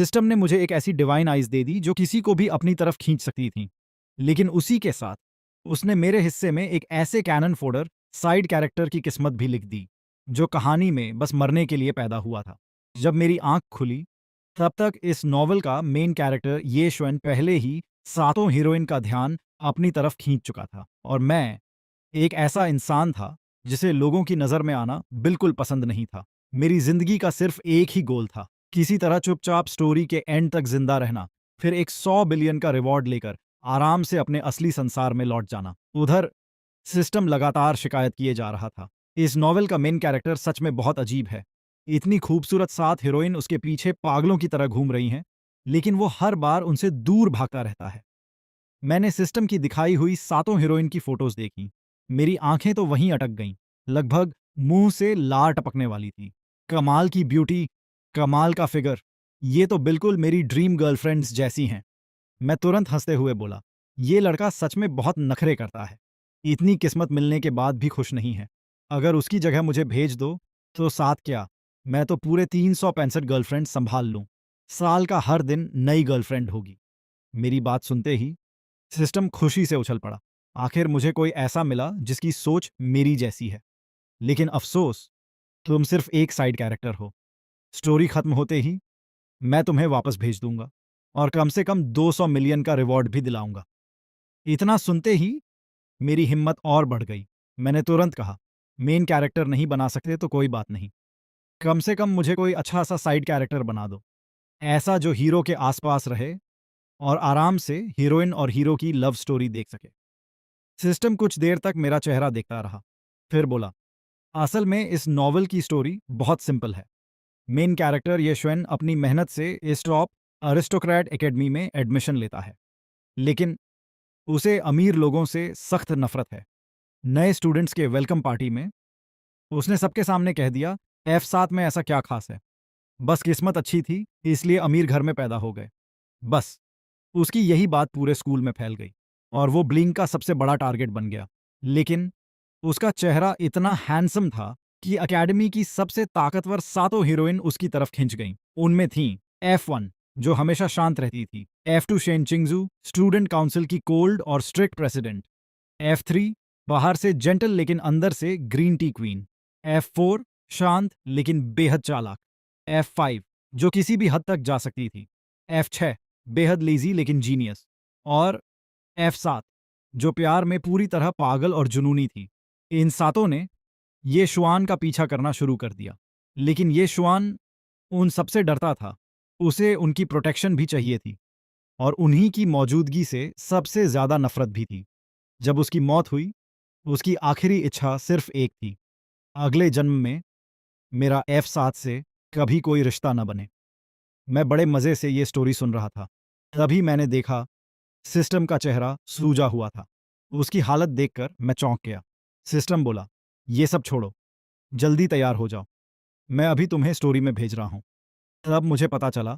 System ने मुझे एक ऐसी डिवाइन आइज दे दी जो किसी को भी अपनी तरफ खींच सकती थी। लेकिन उसी के साथ उसने मेरे हिस्से में एक ऐसे कैनन फोडर साइड कैरेक्टर की किस्मत भी लिख दी जो कहानी में बस मरने के लिए पैदा हुआ था। जब मेरी आंख खुली तब तक इस नॉवल का मेन कैरेक्टर ये श्वेन पहले ही सातों हीरोइन का ध्यान अपनी तरफ खींच चुका था और मैं एक ऐसा इंसान था जिसे लोगों की नज़र में आना बिल्कुल पसंद नहीं था। मेरी जिंदगी का सिर्फ एक ही गोल था, किसी तरह चुपचाप स्टोरी के एंड तक जिंदा रहना, फिर एक 100 बिलियन का रिवॉर्ड लेकर आराम से अपने असली संसार में लौट जाना। उधर सिस्टम लगातार शिकायत किए जा रहा था। इस नॉवेल का मेन कैरेक्टर सच में बहुत अजीब है। इतनी खूबसूरत 7 हीरोइन उसके पीछे पागलों की तरह घूम रही हैं, लेकिन वो हर बार उनसे दूर भागता रहता है। मैंने सिस्टम की दिखाई हुई सातों हीरोइन की फोटोज देखी। मेरी आंखें तो वहीं अटक गईं, लगभग मुंह से लार टपकने वाली थी। कमाल की ब्यूटी, कमाल का फिगर, ये तो बिल्कुल मेरी ड्रीम गर्लफ्रेंड्स जैसी हैं। मैं तुरंत हंसते हुए बोला, ये लड़का सच में बहुत नखरे करता है। इतनी किस्मत मिलने के बाद भी खुश नहीं है। अगर उसकी जगह मुझे भेज दो तो साथ क्या, मैं तो पूरे 365 गर्लफ्रेंड संभाल लूं। साल का हर दिन नई गर्लफ्रेंड होगी। मेरी बात सुनते ही सिस्टम खुशी से उछल पड़ा। आखिर मुझे कोई ऐसा मिला जिसकी सोच मेरी जैसी है। लेकिन अफसोस, तुम सिर्फ एक साइड कैरेक्टर हो। स्टोरी खत्म होते ही मैं तुम्हें वापस भेज दूंगा और कम से कम 200 मिलियन का रिवॉर्ड भी दिलाऊंगा। इतना सुनते ही मेरी हिम्मत और बढ़ गई। मैंने तुरंत कहा, मेन कैरेक्टर नहीं बना सकते तो कोई बात नहीं, कम से कम मुझे कोई अच्छा सा साइड कैरेक्टर बना दो, ऐसा जो हीरो के आसपास रहे और आराम से हीरोइन और हीरो की लव स्टोरी देख सके। सिस्टम कुछ देर तक मेरा चेहरा देखता रहा, फिर बोला, असल में इस नॉवल की स्टोरी बहुत सिंपल है। मेन कैरेक्टर यशवन अपनी मेहनत से इस टॉप अरिस्टोक्रेट एकेडमी में एडमिशन लेता है, लेकिन उसे अमीर लोगों से सख्त नफरत है। नए स्टूडेंट्स के वेलकम पार्टी में उसने सबके सामने कह दिया, F7 में ऐसा क्या खास है, बस किस्मत अच्छी थी इसलिए अमीर घर में पैदा हो गए। बस उसकी यही बात पूरे स्कूल में फैल गई और वो ब्लिंक का सबसे बड़ा टारगेट बन गया। लेकिन उसका चेहरा इतना हैंडसम था कि एकेडमी की सबसे ताकतवर सातों हीरोइन उसकी तरफ खिंच गईं। उनमें थीं F1 जो हमेशा शांत रहती थी, F2 शेन चिंगजू स्टूडेंट काउंसिल की कोल्ड और स्ट्रिक्ट प्रेसिडेंट, F3 बाहर से जेंटल लेकिन अंदर से ग्रीन टी क्वीन, F4 शांत लेकिन बेहद चालाक, F5 जो किसी भी हद तक जा सकती थी, F6 बेहद लेजी लेकिन जीनियस, और F7 जो प्यार में पूरी तरह पागल और जुनूनी थी। इन सातों ने ये शुआन का पीछा करना शुरू कर दिया, लेकिन ये शुआन उन सबसे डरता था। उसे उनकी प्रोटेक्शन भी चाहिए थी और उन्हीं की मौजूदगी से सबसे ज्यादा नफरत भी थी। जब उसकी मौत हुई, उसकी आखिरी इच्छा सिर्फ एक थी, अगले जन्म में मेरा F7 से कभी कोई रिश्ता न बने। मैं बड़े मजे से ये स्टोरी सुन रहा था, तभी मैंने देखा सिस्टम का चेहरा सूजा हुआ था। उसकी हालत देखकर मैं चौंक गया। सिस्टम बोला, ये सब छोड़ो, जल्दी तैयार हो जाओ, मैं अभी तुम्हें स्टोरी में भेज रहा हूं। तब मुझे पता चला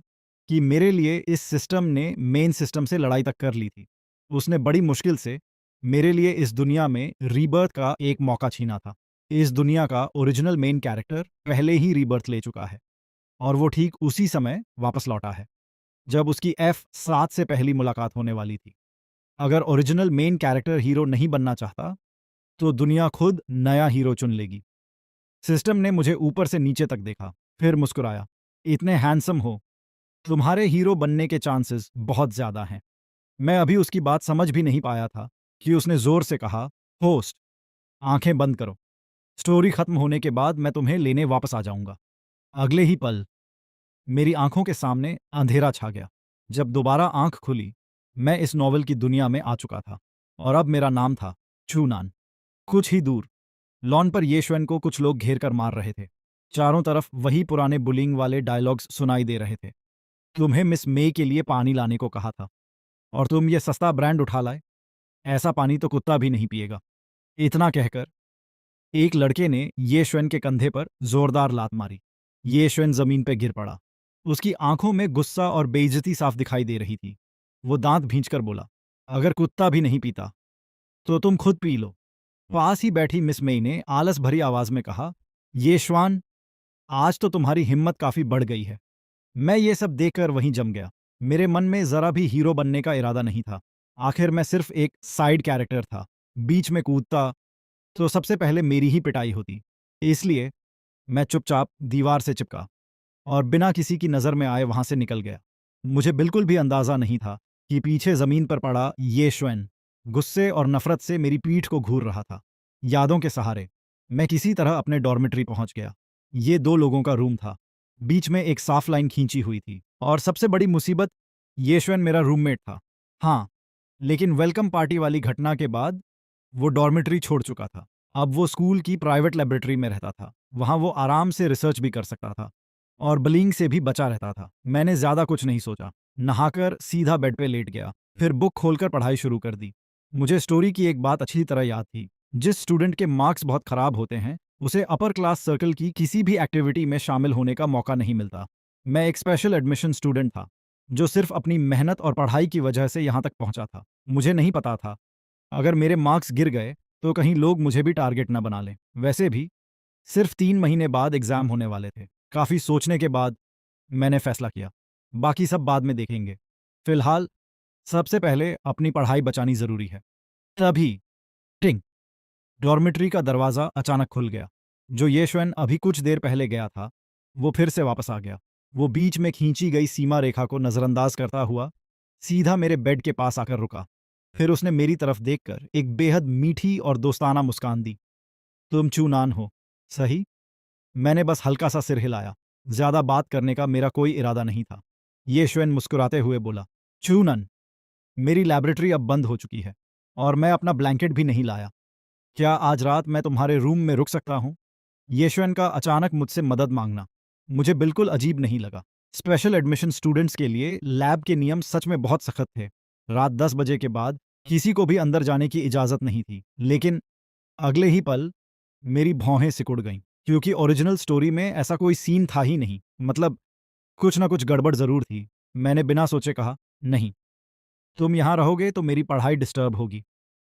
कि मेरे लिए इस सिस्टम ने मेन सिस्टम से लड़ाई तक कर ली थी। उसने बड़ी मुश्किल से मेरे लिए इस दुनिया में रीबर्थ का एक मौका छीना था। इस दुनिया का ओरिजिनल मेन कैरेक्टर पहले ही रीबर्थ ले चुका है और वो ठीक उसी समय वापस लौटा है जब उसकी F7 से पहली मुलाकात होने वाली थी। अगर ओरिजिनल मेन कैरेक्टर हीरो नहीं बनना चाहता तो दुनिया खुद नया हीरो चुन लेगी। सिस्टम ने मुझे ऊपर से नीचे तक देखा, फिर मुस्कुराया, इतने हैंडसम हो, तुम्हारे हीरो बनने के चांसेस बहुत ज्यादा हैं। मैं अभी उसकी बात समझ भी नहीं पाया था कि उसने जोर से कहा, होस्ट, आंखें बंद करो, स्टोरी खत्म होने के बाद मैं तुम्हें लेने वापस आ जाऊंगा। अगले ही पल मेरी आंखों के सामने अंधेरा छा गया। जब दोबारा आंख खुली, मैं इस नॉवल की दुनिया में आ चुका था और अब मेरा नाम था चूनान। कुछ ही दूर लॉन पर येशवन को कुछ लोग घेर कर मार रहे थे। चारों तरफ वही पुराने बुलिंग वाले डायलॉग्स सुनाई दे रहे थे। तुम्हें मिस मे के लिए पानी लाने को कहा था और तुम ये सस्ता ब्रांड उठा लाए, ऐसा पानी तो कुत्ता भी नहीं पिएगा। इतना कहकर एक लड़के ने येशवन के कंधे पर जोरदार लात मारी। येशवन जमीन पर गिर पड़ा। उसकी आंखों में गुस्सा और बेइज्जती साफ दिखाई दे रही थी। वो दांत भींचकर बोला, अगर कुत्ता भी नहीं पीता तो तुम खुद पी लो। पास ही बैठी मिस मेई ने आलस भरी आवाज में कहा, ये श्वान, आज तो तुम्हारी हिम्मत काफी बढ़ गई है। मैं ये सब देखकर वहीं जम गया। मेरे मन में ज़रा भी हीरो बनने का इरादा नहीं था। आखिर मैं सिर्फ एक साइड कैरेक्टर था। बीच में कूदता तो सबसे पहले मेरी ही पिटाई होती। इसलिए मैं चुपचाप दीवार से चिपका और बिना किसी की नज़र में आए वहां से निकल गया। मुझे बिल्कुल भी अंदाजा नहीं था कि पीछे जमीन पर पड़ा ये श्वेन गुस्से और नफरत से मेरी पीठ को घूर रहा था। यादों के सहारे मैं किसी तरह अपने डॉर्मेट्री पहुंच गया। ये 2 लोगों का रूम था। बीच में एक साफ लाइन खींची हुई थी और सबसे बड़ी मुसीबत, ये श्वेन मेरा रूममेट था। हाँ, लेकिन वेलकम पार्टी वाली घटना के बाद वो डॉर्मेट्री छोड़ चुका था। अब वो स्कूल की प्राइवेट लेबोरेटरी में रहता था। वहाँ वो आराम से रिसर्च भी कर सकता था और बलिंग से भी बचा रहता था। मैंने ज़्यादा कुछ नहीं सोचा। नहाकर सीधा बेड पे लेट गया, फिर बुक खोलकर पढ़ाई शुरू कर दी। मुझे स्टोरी की एक बात अच्छी तरह याद थी। जिस स्टूडेंट के मार्क्स बहुत खराब होते हैं, उसे अपर क्लास सर्कल की किसी भी एक्टिविटी में शामिल होने का मौका नहीं मिलता। मैं एक स्पेशल एडमिशन स्टूडेंट था, जो सिर्फ अपनी मेहनत और पढ़ाई की वजह से यहाँ तक पहुँचा था। मुझे नहीं पता था, अगर मेरे मार्क्स गिर गए तो कहीं लोग मुझे भी टारगेट न बना लें। वैसे भी सिर्फ 3 महीने बाद एग्जाम होने वाले थे। काफ़ी सोचने के बाद मैंने फैसला किया, बाकी सब बाद में देखेंगे। फिलहाल सबसे पहले अपनी पढ़ाई बचानी ज़रूरी है। तभी टिंग, डॉर्मेट्री का दरवाज़ा अचानक खुल गया। जो येशवन अभी कुछ देर पहले गया था, वो फिर से वापस आ गया। वो बीच में खींची गई सीमा रेखा को नज़रअंदाज करता हुआ सीधा मेरे बेड के पास आकर रुका। फिर उसने मेरी तरफ देखकर एक बेहद मीठी और दोस्ताना मुस्कान दी। तुम चूनान हो, सही? मैंने बस हल्का सा सिर हिलाया। ज्यादा बात करने का मेरा कोई इरादा नहीं था। ये श्वेन मुस्कुराते हुए बोला, चूनन, मेरी लैबोरेटरी अब बंद हो चुकी है और मैं अपना ब्लैंकेट भी नहीं लाया। क्या आज रात मैं तुम्हारे रूम में रुक सकता हूँ? येशवन का अचानक मुझसे मदद मांगना मुझे बिल्कुल अजीब नहीं लगा। स्पेशल एडमिशन स्टूडेंट्स के लिए लैब के नियम सच में बहुत सख्त थे। रात 10 बजे के बाद किसी को भी अंदर जाने की इजाज़त नहीं थी। लेकिन अगले ही पल मेरी भौहें सिकुड़ गईं, क्योंकि ओरिजिनल स्टोरी में ऐसा कोई सीन था ही नहीं। मतलब कुछ ना कुछ गड़बड़ ज़रूर थी। मैंने बिना सोचे कहा, नहीं, तुम यहाँ रहोगे तो मेरी पढ़ाई डिस्टर्ब होगी।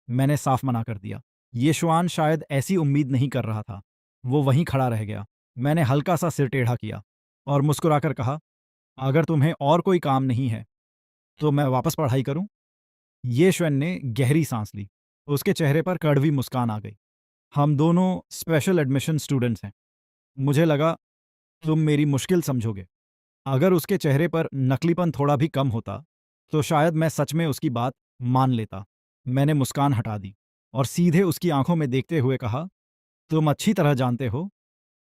मैंने साफ मना कर दिया। ये श्वान शायद ऐसी उम्मीद नहीं कर रहा था। वो वहीं खड़ा रह गया। मैंने हल्का सा सिर टेढ़ा किया और मुस्कुराकर कहा, अगर तुम्हें और कोई काम नहीं है तो मैं वापस पढ़ाई करूं? ये श्वेन ने गहरी सांस ली। उसके चेहरे पर कड़वी मुस्कान आ गई। हम दोनों स्पेशल एडमिशन स्टूडेंट्स हैं। मुझे लगा तुम मेरी मुश्किल समझोगे। अगर उसके चेहरे पर नकलीपन थोड़ा भी कम होता तो शायद मैं सच में उसकी बात मान लेता। मैंने मुस्कान हटा दी और सीधे उसकी आंखों में देखते हुए कहा, तुम अच्छी तरह जानते हो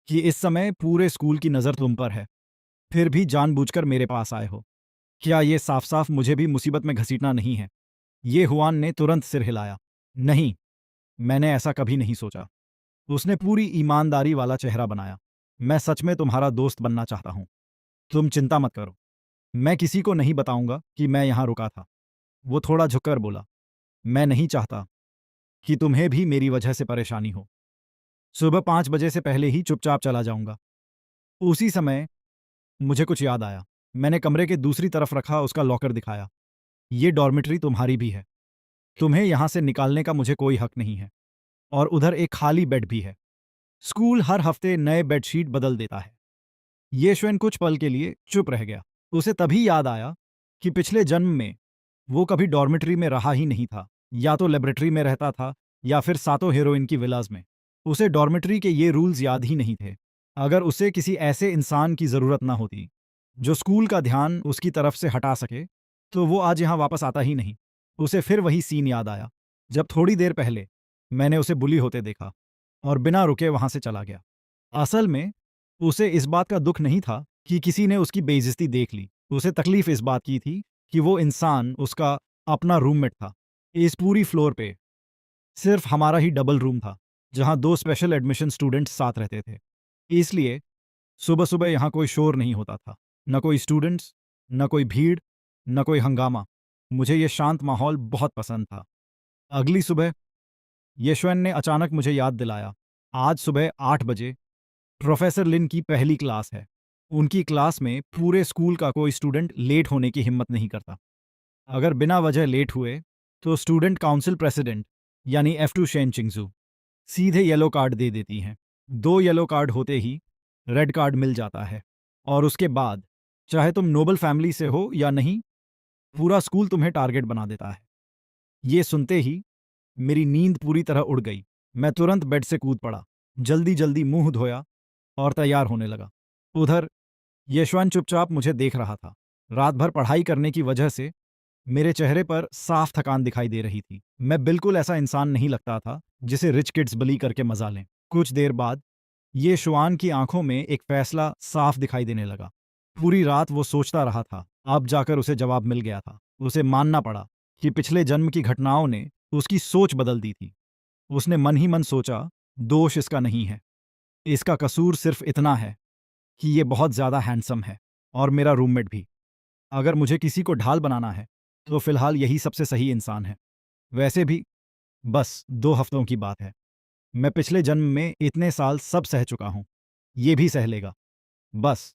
कि इस समय पूरे स्कूल की नज़र तुम पर है, फिर भी जानबूझकर मेरे पास आए हो। क्या ये साफ साफ मुझे भी मुसीबत में घसीटना नहीं है? ये हुआन ने तुरंत सिर हिलाया। नहीं, मैंने ऐसा कभी नहीं सोचा। उसने पूरी ईमानदारी वाला चेहरा बनाया। मैं सच में तुम्हारा दोस्त बनना चाहता हूं। तुम चिंता मत करो, मैं किसी को नहीं बताऊंगा कि मैं यहां रुका था। वो थोड़ा झुककर बोला, मैं नहीं चाहता कि तुम्हें भी मेरी वजह से परेशानी हो। सुबह 5 बजे से पहले ही चुपचाप चला जाऊंगा। उसी समय मुझे कुछ याद आया। मैंने कमरे के दूसरी तरफ रखा उसका लॉकर दिखाया। ये डॉर्मेट्री तुम्हारी भी है। तुम्हें यहां से निकालने का मुझे कोई हक नहीं है। और उधर एक खाली बेड भी है। स्कूल हर हफ्ते नए बेडशीट बदल देता है। येशवेन कुछ पल के लिए चुप रह गया। उसे तभी याद आया कि पिछले जन्म में वो कभी डॉर्मेट्री में रहा ही नहीं था। या तो लेबोरेटरी में रहता था या फिर सातों हीरोइन की विलाज में। उसे डॉर्मेट्री के ये रूल्स याद ही नहीं थे। अगर उसे किसी ऐसे इंसान की जरूरत ना होती जो स्कूल का ध्यान उसकी तरफ से हटा सके, तो वो आज यहाँ वापस आता ही नहीं। उसे फिर वही सीन याद आया जब थोड़ी देर पहले मैंने उसे बुली होते देखा और बिना रुके वहां से चला गया। असल में उसे इस बात का दुख नहीं था कि किसी ने उसकी बेइज्जती देख ली। उसे तकलीफ इस बात की थी कि वो इंसान उसका अपना रूममेट था। इस पूरी फ्लोर पे सिर्फ हमारा ही डबल रूम था, जहां 2 स्पेशल एडमिशन स्टूडेंट्स साथ रहते थे। इसलिए सुबह सुबह यहाँ कोई शोर नहीं होता था। न कोई स्टूडेंट्स, न कोई भीड़, न कोई हंगामा। मुझे ये शांत माहौल बहुत पसंद था। अगली सुबह यशवन ने अचानक मुझे याद दिलाया, आज सुबह 8 बजे प्रोफेसर लिन की पहली क्लास है। उनकी क्लास में पूरे स्कूल का कोई स्टूडेंट लेट होने की हिम्मत नहीं करता। अगर बिना वजह लेट हुए तो स्टूडेंट काउंसिल प्रेसिडेंट यानी F2 शेन चिंगजू सीधे येलो कार्ड दे देती हैं। 2 येलो कार्ड होते ही रेड कार्ड मिल जाता है और उसके बाद चाहे तुम नोबल फैमिली से हो या नहीं, पूरा स्कूल तुम्हें टारगेट बना देता है। ये सुनते ही मेरी नींद पूरी तरह उड़ गई। मैं तुरंत बेड से कूद पड़ा, जल्दी जल्दी मुंह धोया और तैयार होने लगा। उधर यशवंत चुपचाप मुझे देख रहा था। रात भर पढ़ाई करने की वजह से मेरे चेहरे पर साफ थकान दिखाई दे रही थी। मैं बिल्कुल ऐसा इंसान नहीं लगता था जिसे रिच किड्स बली करके मजा लें। कुछ देर बाद ये शुआन की आंखों में एक फैसला साफ दिखाई देने लगा। पूरी रात वो सोचता रहा था, अब जाकर उसे जवाब मिल गया था। उसे मानना पड़ा कि पिछले जन्म की घटनाओं ने उसकी सोच बदल दी थी। उसने मन ही मन सोचा, दोष इसका नहीं है, इसका कसूर सिर्फ इतना है कि ये बहुत ज्यादा हैंडसम है और मेरा रूममेट भी। अगर मुझे किसी को ढाल बनाना है तो फिलहाल यही सबसे सही इंसान है। वैसे भी बस 2 हफ्तों की बात है। मैं पिछले जन्म में इतने साल सब सह चुका हूं, ये भी सह लेगा। बस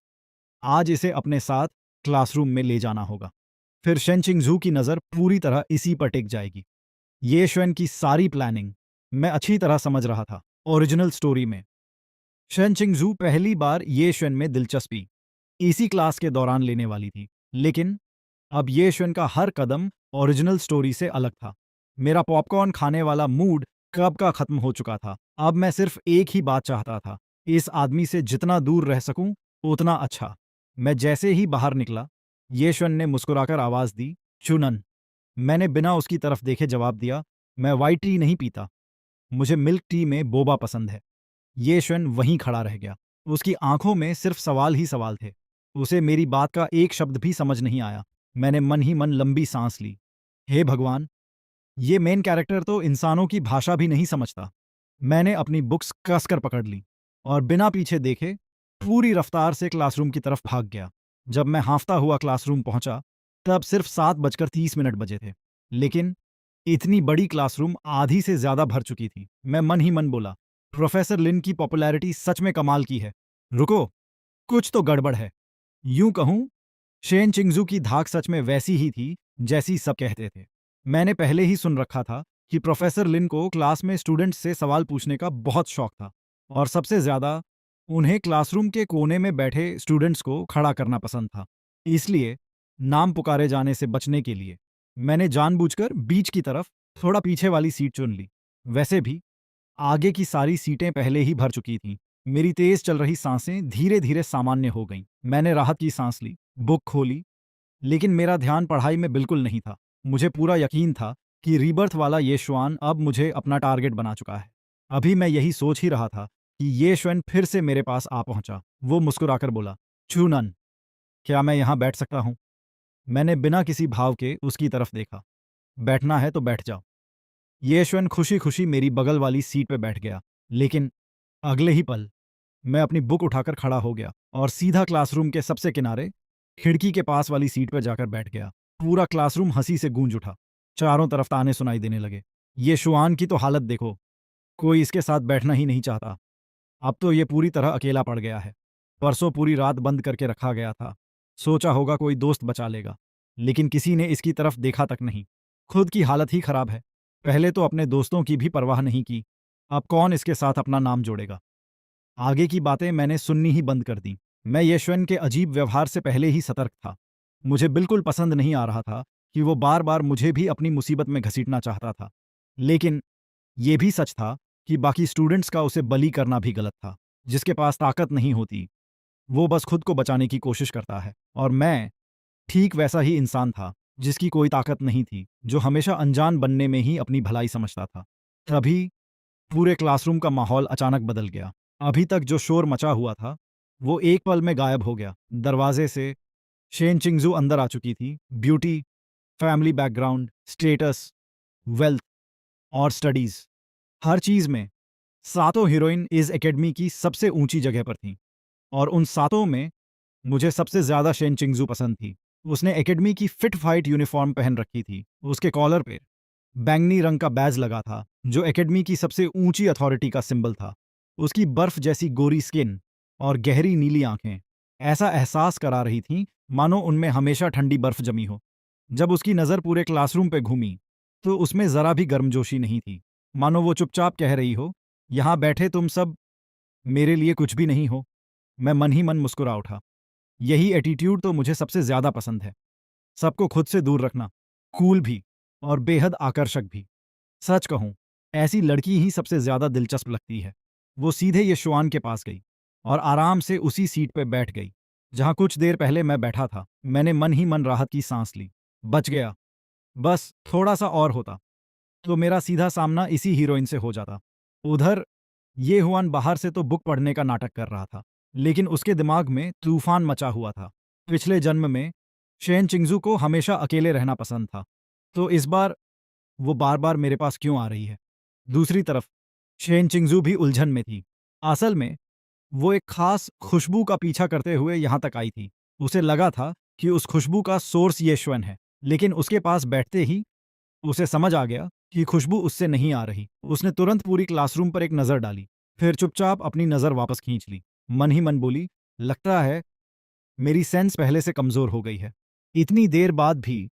आज इसे अपने साथ क्लासरूम में ले जाना होगा। फिर शेनचिंगजू की नज़र पूरी तरह इसी पर टिक जाएगी। ये श्वेन की सारी प्लानिंग मैं अच्छी तरह समझ रहा था। ओरिजिनल स्टोरी में शेनचिंगजू पहली बार ये श्वेन में दिलचस्पी इसी क्लास के दौरान लेने वाली थी, लेकिन अब ये श्वेन का हर कदम ओरिजिनल स्टोरी से अलग था। मेरा पॉपकॉर्न खाने वाला मूड कब का खत्म हो चुका था। अब मैं सिर्फ एक ही बात चाहता था, इस आदमी से जितना दूर रह सकूं उतना अच्छा। मैं जैसे ही बाहर निकला, येश्वन ने मुस्कुराकर आवाज दी, चुनन। मैंने बिना उसकी तरफ देखे जवाब दिया, मैं वाइट टी नहीं पीता, मुझे मिल्क टी में बोबा पसंद है। येश्वन वहीं खड़ा रह गया। उसकी आंखों में सिर्फ सवाल ही सवाल थे। उसे मेरी बात का एक शब्द भी समझ नहीं आया। मैंने मन ही मन लंबी सांस ली। हे भगवान, ये मेन कैरेक्टर तो इंसानों की भाषा भी नहीं समझता। मैंने अपनी बुक्स कसकर पकड़ ली और बिना पीछे देखे पूरी रफ्तार से क्लासरूम की तरफ भाग गया। जब मैं हाँफता हुआ क्लासरूम पहुंचा, तब सिर्फ 7:30 बजे थे। लेकिन इतनी बड़ी क्लासरूम आधी से ज्यादा भर चुकी थी। मैं मन ही मन बोला, प्रोफेसर लिन की पॉपुलैरिटी सच में कमाल की है। रुको, कुछ तो गड़बड़ है। यूं कहूं, शेन चिंगजू की धाक सच में वैसी ही थी जैसी सब कहते थे। मैंने पहले ही सुन रखा था कि प्रोफेसर लिन को क्लास में स्टूडेंट्स से सवाल पूछने का बहुत शौक था और सबसे ज्यादा उन्हें क्लासरूम के कोने में बैठे स्टूडेंट्स को खड़ा करना पसंद था। इसलिए नाम पुकारे जाने से बचने के लिए मैंने जानबूझकर बीच की तरफ थोड़ा पीछे वाली सीट चुन ली। वैसे भी आगे की सारी सीटें पहले ही भर चुकी थीं। मेरी तेज चल रही सांसें धीरे धीरे सामान्य हो गईं। मैंने राहत की सांस ली, बुक खोली, लेकिन मेरा ध्यान पढ़ाई में बिल्कुल नहीं था। मुझे पूरा यकीन था कि रीबर्थ वाला ये श्वान अब मुझे अपना टारगेट बना चुका है। अभी मैं यही सोच ही रहा था कि ये श्वेन फिर से मेरे पास आ पहुंचा। वो मुस्कुराकर बोला, चूनन, क्या मैं यहाँ बैठ सकता हूँ? मैंने बिना किसी भाव के उसकी तरफ देखा। बैठना है तो बैठ जाओ। ये श्वेन खुशी खुशी मेरी बगल वाली सीट पे बैठ गया। लेकिन अगले ही पल मैं अपनी बुक उठाकर खड़ा हो गया और सीधा क्लासरूम के सबसे किनारे खिड़की के पास वाली सीट पर जाकर बैठ गया। पूरा क्लासरूम हंसी से गूंज उठा। चारों तरफ ताने सुनाई देने लगे। ये शुआन की तो हालत देखो, कोई इसके साथ बैठना ही नहीं चाहता। अब तो ये पूरी तरह अकेला पड़ गया है। परसों पूरी रात बंद करके रखा गया था, सोचा होगा कोई दोस्त बचा लेगा, लेकिन किसी ने इसकी तरफ देखा तक नहीं। खुद की हालत ही खराब है। पहले तो अपने दोस्तों की भी परवाह नहीं की, अब कौन इसके साथ अपना नाम जोड़ेगा। आगे की बातें मैंने सुननी ही बंद कर दी। मैं यशवन के अजीब व्यवहार से पहले ही सतर्क था। मुझे बिल्कुल पसंद नहीं आ रहा था कि वो बार बार मुझे भी अपनी मुसीबत में घसीटना चाहता था। लेकिन ये भी सच था कि बाकी स्टूडेंट्स का उसे बली करना भी गलत था। जिसके पास ताकत नहीं होती, वो बस खुद को बचाने की कोशिश करता है। और मैं ठीक वैसा ही इंसान था, जिसकी कोई ताकत नहीं थी, जो हमेशा अनजान बनने में ही अपनी भलाई समझता था। तभी पूरे क्लासरूम का माहौल अचानक बदल गया। अभी तक जो शोर मचा हुआ था, वो एक पल में गायब हो गया। दरवाजे से शेन चिंगजू अंदर आ चुकी थी। Beauty, family background, status, wealth और स्टडीज, हर चीज में सातों हीरोइन इस एकेडमी की सबसे ऊंची जगह पर थीं। और उन सातों में मुझे सबसे ज्यादा शेन चिंगजू पसंद थी। उसने एकेडमी की फिट फाइट यूनिफॉर्म पहन रखी थी। उसके कॉलर पे बैंगनी रंग का बैज लगा था, जो एकेडमी की सबसे ऊंची अथॉरिटी का सिंबल था। उसकी बर्फ जैसी गोरी स्किन और गहरी नीली आंखें ऐसा एहसास करा रही थीं मानो उनमें हमेशा ठंडी बर्फ जमी हो। जब उसकी नज़र पूरे क्लासरूम पे घूमी, तो उसमें जरा भी गर्मजोशी नहीं थी। मानो वो चुपचाप कह रही हो, यहाँ बैठे तुम सब मेरे लिए कुछ भी नहीं हो। मैं मन ही मन मुस्कुरा उठा। यही एटीट्यूड तो मुझे सबसे ज्यादा पसंद है। सबको खुद से दूर रखना, कूल भी और बेहद आकर्षक भी। सच कहूं, ऐसी लड़की ही सबसे ज्यादा दिलचस्प लगती है। वो सीधे यशवान के पास गई और आराम से उसी सीट पे बैठ गई जहां कुछ देर पहले मैं बैठा था। मैंने मन ही मन राहत की सांस ली। बच गया। बस थोड़ा सा और होता तो मेरा सीधा सामना इसी हीरोइन से हो जाता। उधर ये हुआन बाहर से तो बुक पढ़ने का नाटक कर रहा था, लेकिन उसके दिमाग में तूफान मचा हुआ था। पिछले जन्म में शेन चिंगजू को हमेशा अकेले रहना पसंद था, तो इस बार वो बार बार मेरे पास क्यों आ रही है? दूसरी तरफ शेन चिंगजू भी उलझन में थी। असल में वो एक खास खुशबू का पीछा करते हुए यहां तक आई थी। उसे लगा था कि उस खुशबू का सोर्स येश्वन है, लेकिन उसके पास बैठते ही उसे समझ आ गया कि खुशबू उससे नहीं आ रही। उसने तुरंत पूरी क्लासरूम पर एक नजर डाली, फिर चुपचाप अपनी नजर वापस खींच ली। मन ही मन बोली, लगता है मेरी सेंस पहले से कमजोर हो गई है। इतनी देर बाद भी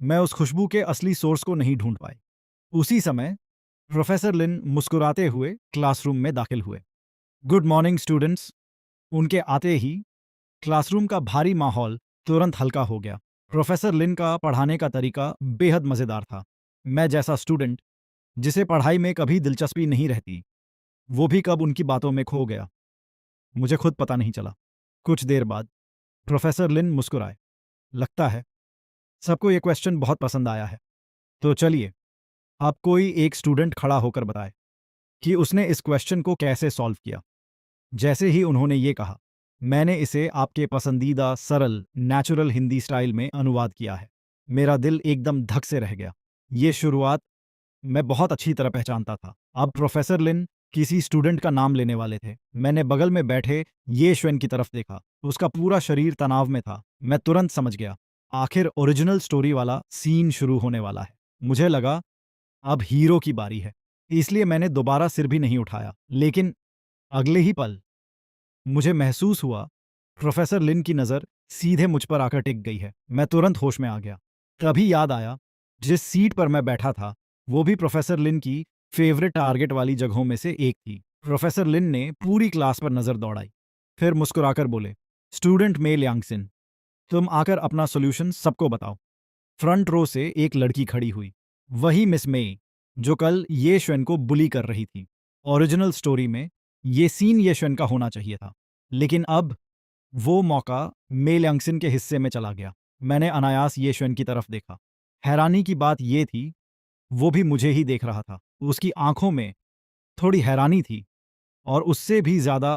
मैं उस खुशबू के असली सोर्स को नहीं ढूंढ पाई। उसी समय प्रोफेसर लिन मुस्कुराते हुए क्लासरूम में दाखिल हुए। Good morning students. उनके आते ही क्लासरूम का भारी माहौल तुरंत हल्का हो गया। प्रोफेसर लिन का पढ़ाने का तरीका बेहद मजेदार था। मैं जैसा स्टूडेंट जिसे पढ़ाई में कभी दिलचस्पी नहीं रहती, वो भी कब उनकी बातों में खो गया, मुझे खुद पता नहीं चला। कुछ देर बाद प्रोफेसर लिन मुस्कुराए। लगता है सबको ये क्वेश्चन बहुत पसंद आया है। तो चलिए, अब कोई एक स्टूडेंट खड़ा होकर बताए कि उसने इस क्वेश्चन को कैसे सॉल्व किया। जैसे ही उन्होंने ये कहा, मैंने इसे आपके पसंदीदा सरल नेचुरल हिंदी स्टाइल में अनुवाद किया है। मेरा दिल एकदम धक से रह गया। ये शुरुआत मैं बहुत अच्छी तरह पहचानता था। अब प्रोफेसर लिन किसी स्टूडेंट का नाम लेने वाले थे। मैंने बगल में बैठे ये श्वेन की तरफ देखा। उसका पूरा शरीर तनाव में था। मैं तुरंत समझ गया, आखिर ओरिजिनल स्टोरी वाला सीन शुरू होने वाला है। मुझे लगा अब हीरो की बारी है, इसलिए मैंने दोबारा सिर भी नहीं उठाया। लेकिन अगले ही पल मुझे महसूस हुआ प्रोफेसर लिन की नज़र सीधे मुझ पर आकर टिक गई है। मैं तुरंत होश में आ गया। तभी याद आया, जिस सीट पर मैं बैठा था वो भी प्रोफेसर लिन की फेवरेट टारगेट वाली जगहों में से एक थी। प्रोफेसर लिन ने पूरी क्लास पर नज़र दौड़ाई, फिर मुस्कुराकर बोले, स्टूडेंट मेल यांगसिन, तुम आकर अपना सोल्यूशन सबको बताओ। फ्रंट रो से एक लड़की खड़ी हुई, वही मिस मेई जो कल ये श्वेन को बुली कर रही थी। ओरिजिनल स्टोरी में ये सीन ये श्वेन का होना चाहिए था, लेकिन अब वो मौका मेल यंगसिन के हिस्से में चला गया। मैंने अनायास ये श्वेन की तरफ देखा। हैरानी की बात ये थी, वो भी मुझे ही देख रहा था। उसकी आंखों में थोड़ी हैरानी थी और उससे भी ज्यादा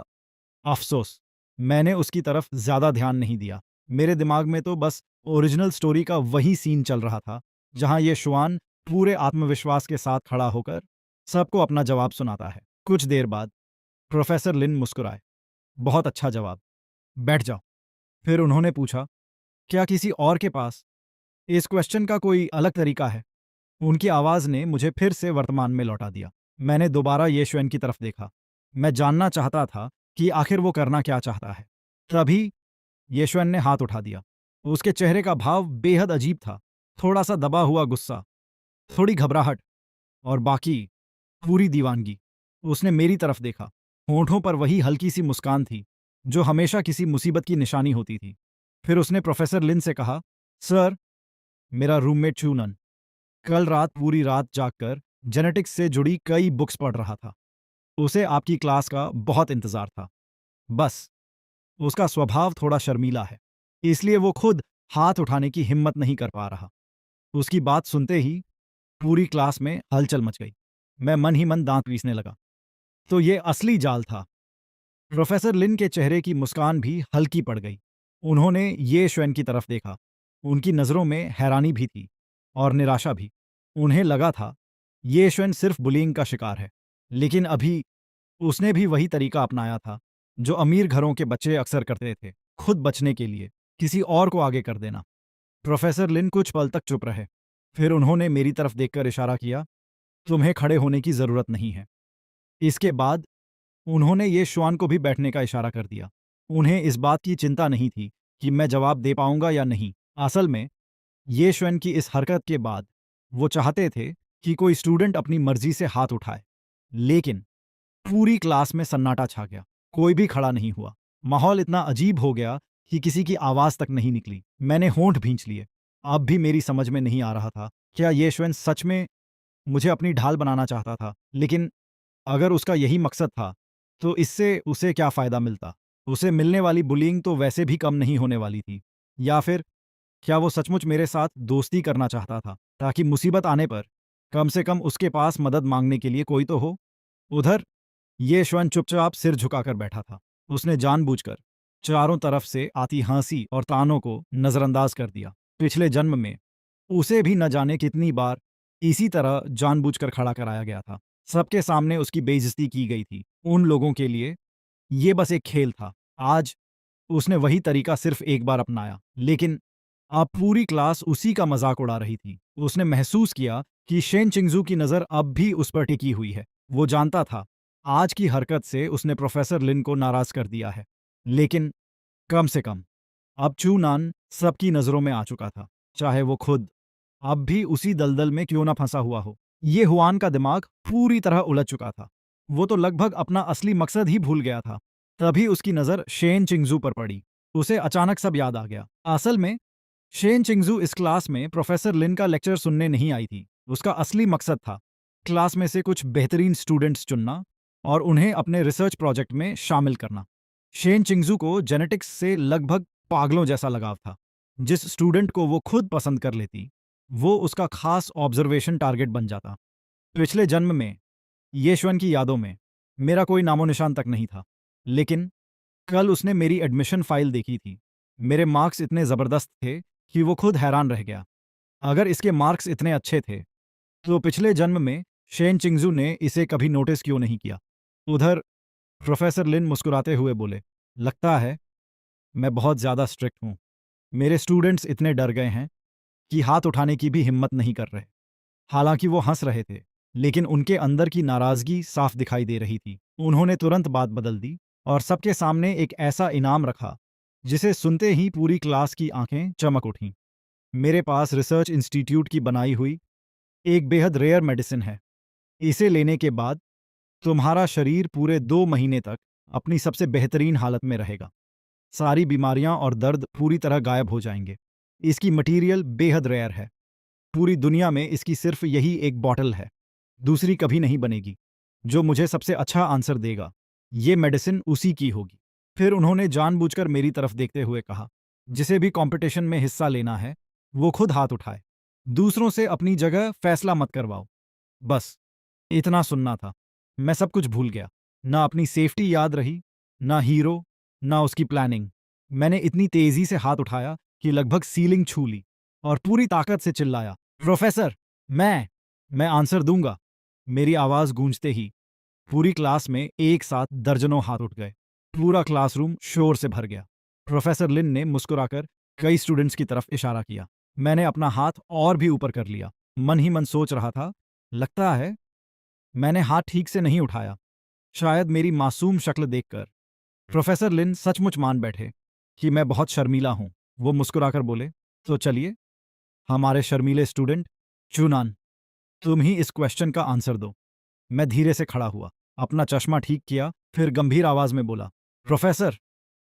अफसोस। मैंने उसकी तरफ ज्यादा ध्यान नहीं दिया। मेरे दिमाग में तो बस ओरिजिनल स्टोरी का वही सीन चल रहा था जहां ये श्वान पूरे आत्मविश्वास के साथ खड़ा होकर सबको अपना जवाब सुनाता है। कुछ देर बाद प्रोफेसर लिन मुस्कुराए। बहुत अच्छा जवाब, बैठ जाओ। फिर उन्होंने पूछा, क्या किसी और के पास इस क्वेश्चन का कोई अलग तरीका है? उनकी आवाज ने मुझे फिर से वर्तमान में लौटा दिया। मैंने दोबारा येश्वेन की तरफ देखा। मैं जानना चाहता था कि आखिर वो करना क्या चाहता है। तभी येश्वेन ने हाथ उठा दिया। उसके चेहरे का भाव बेहद अजीब था। थोड़ा सा दबा हुआ गुस्सा, थोड़ी घबराहट और बाकी पूरी दीवानगी। उसने मेरी तरफ देखा। होंठों पर वही हल्की सी मुस्कान थी जो हमेशा किसी मुसीबत की निशानी होती थी। फिर उसने प्रोफेसर लिन से कहा, सर, मेरा रूममेट चूनन कल रात पूरी रात जागकर जेनेटिक्स से जुड़ी कई बुक्स पढ़ रहा था। उसे आपकी क्लास का बहुत इंतजार था। बस उसका स्वभाव थोड़ा शर्मीला है, इसलिए वो खुद हाथ उठाने की हिम्मत नहीं कर पा रहा। उसकी बात सुनते ही पूरी क्लास में हलचल मच गई। मैं मन ही मन दांत पीसने लगा। तो ये असली जाल था। प्रोफेसर लिन के चेहरे की मुस्कान भी हल्की पड़ गई। उन्होंने ये श्वेन की तरफ देखा। उनकी नज़रों में हैरानी भी थी और निराशा भी। उन्हें लगा था ये श्वेन सिर्फ बुलिंग का शिकार है, लेकिन अभी उसने भी वही तरीका अपनाया था जो अमीर घरों के बच्चे अक्सर करते थे, खुद बचने के लिए किसी और को आगे कर देना। प्रोफेसर लिन कुछ पल तक चुप रहे। फिर उन्होंने मेरी तरफ देखकर इशारा किया, तुम्हें खड़े होने की जरूरत नहीं है। इसके बाद उन्होंने ये श्वान को भी बैठने का इशारा कर दिया। उन्हें इस बात की चिंता नहीं थी कि मैं जवाब दे पाऊंगा या नहीं। असल में ये श्वेन की इस हरकत के बाद वो चाहते थे कि कोई स्टूडेंट अपनी मर्जी से हाथ उठाए, लेकिन पूरी क्लास में सन्नाटा छा गया। कोई भी खड़ा नहीं हुआ। माहौल इतना अजीब हो गया कि किसी की आवाज तक नहीं निकली। मैंने होंठ भींच लिए। अब भी मेरी समझ में नहीं आ रहा था, क्या ये श्वेन सच में मुझे अपनी ढाल बनाना चाहता था? लेकिन अगर उसका यही मकसद था, तो इससे उसे क्या फ़ायदा मिलता? उसे मिलने वाली बुलिंग तो वैसे भी कम नहीं होने वाली थी। या फिर क्या वो सचमुच मेरे साथ दोस्ती करना चाहता था, ताकि मुसीबत आने पर कम से कम उसके पास मदद मांगने के लिए कोई तो हो? उधर ये श्वन चुपचाप सिर झुकाकर बैठा था। उसने जानबूझकर चारों तरफ से आती हंसी और तानों को नजरअंदाज कर दिया। पिछले जन्म में उसे भी न जाने कितनी बार इसी तरह जानबूझकर खड़ा कराया गया था। सबके सामने उसकी बेइज्जती की गई थी। उन लोगों के लिए ये बस एक खेल था। आज उसने वही तरीका सिर्फ एक बार अपनाया, लेकिन अब पूरी क्लास उसी का मजाक उड़ा रही थी। उसने महसूस किया कि शेन चिंगजू की नज़र अब भी उस पर टिकी हुई है। वो जानता था, आज की हरकत से उसने प्रोफेसर लिन को नाराज कर दिया है, लेकिन कम से कम अब चू नान सबकी नज़रों में आ चुका था, चाहे वो खुद अब भी उसी दलदल में क्यों ना फंसा हुआ हो। ये हुआन का दिमाग पूरी तरह उलझ चुका था। वो तो लगभग अपना असली मकसद ही भूल गया था। तभी उसकी नज़र शेन चिंगजू पर पड़ी। उसे अचानक सब याद आ गया। असल में शेन चिंगजू इस क्लास में प्रोफेसर लिन का लेक्चर सुनने नहीं आई थी। उसका असली मकसद था क्लास में से कुछ बेहतरीन स्टूडेंट्स चुनना और उन्हें अपने रिसर्च प्रोजेक्ट में शामिल करना। शेन चिंगजू को जेनेटिक्स से लगभग पागलों जैसा लगाव था। जिस स्टूडेंट को वो खुद पसंद कर लेती, वो उसका खास ऑब्जर्वेशन टारगेट बन जाता। पिछले जन्म में येशवन की यादों में मेरा कोई नामो निशान तक नहीं था, लेकिन कल उसने मेरी एडमिशन फाइल देखी थी। मेरे मार्क्स इतने ज़बरदस्त थे कि वो खुद हैरान रह गया। अगर इसके मार्क्स इतने अच्छे थे, तो पिछले जन्म में शेन चिंगजू ने इसे कभी नोटिस क्यों नहीं किया? उधर प्रोफेसर लिन मुस्कुराते हुए बोले, लगता है मैं बहुत ज़्यादा स्ट्रिक्ट हूँ। मेरे स्टूडेंट्स इतने डर गए हैं कि हाथ उठाने की भी हिम्मत नहीं कर रहे। हालांकि वो हंस रहे थे, लेकिन उनके अंदर की नाराजगी साफ दिखाई दे रही थी। उन्होंने तुरंत बात बदल दी और सबके सामने एक ऐसा इनाम रखा जिसे सुनते ही पूरी क्लास की आंखें चमक उठीं। मेरे पास रिसर्च इंस्टीट्यूट की बनाई हुई एक बेहद रेयर मेडिसिन है। इसे लेने के बाद तुम्हारा शरीर पूरे 2 महीने तक अपनी सबसे बेहतरीन हालत में रहेगा। सारी बीमारियां और दर्द पूरी तरह गायब हो जाएंगे। इसकी मटेरियल बेहद रेयर है। पूरी दुनिया में इसकी सिर्फ यही एक बॉटल है। दूसरी कभी नहीं बनेगी। जो मुझे सबसे अच्छा आंसर देगा, ये मेडिसिन उसी की होगी। फिर उन्होंने जानबूझकर मेरी तरफ देखते हुए कहा, जिसे भी कंपटीशन में हिस्सा लेना है, वो खुद हाथ उठाए। दूसरों से अपनी जगह फैसला मत करवाओ। बस इतना सुनना था। मैं सब कुछ भूल गया। ना अपनी सेफ्टी याद रही, ना हीरो, ना उसकी प्लानिंग। मैंने इतनी तेजी से हाथ उठाया कि लगभग सीलिंग छू ली और पूरी ताकत से चिल्लाया, प्रोफेसर, मैं आंसर दूंगा। मेरी आवाज गूंजते ही पूरी क्लास में एक साथ दर्जनों हाथ उठ गए। पूरा क्लासरूम शोर से भर गया। प्रोफेसर लिन ने मुस्कुराकर कई स्टूडेंट्स की तरफ इशारा किया। मैंने अपना हाथ और भी ऊपर कर लिया। मन ही मन सोच रहा था, लगता है मैंने हाथ ठीक से नहीं उठाया। शायद मेरी मासूम शक्ल देखकर प्रोफेसर लिन सचमुच मान बैठे कि मैं बहुत शर्मीला हूं। वो मुस्कुराकर बोले, तो चलिए, हमारे शर्मीले स्टूडेंट चूनान, तुम ही इस क्वेश्चन का आंसर दो। मैं धीरे से खड़ा हुआ, अपना चश्मा ठीक किया, फिर गंभीर आवाज में बोला, प्रोफेसर,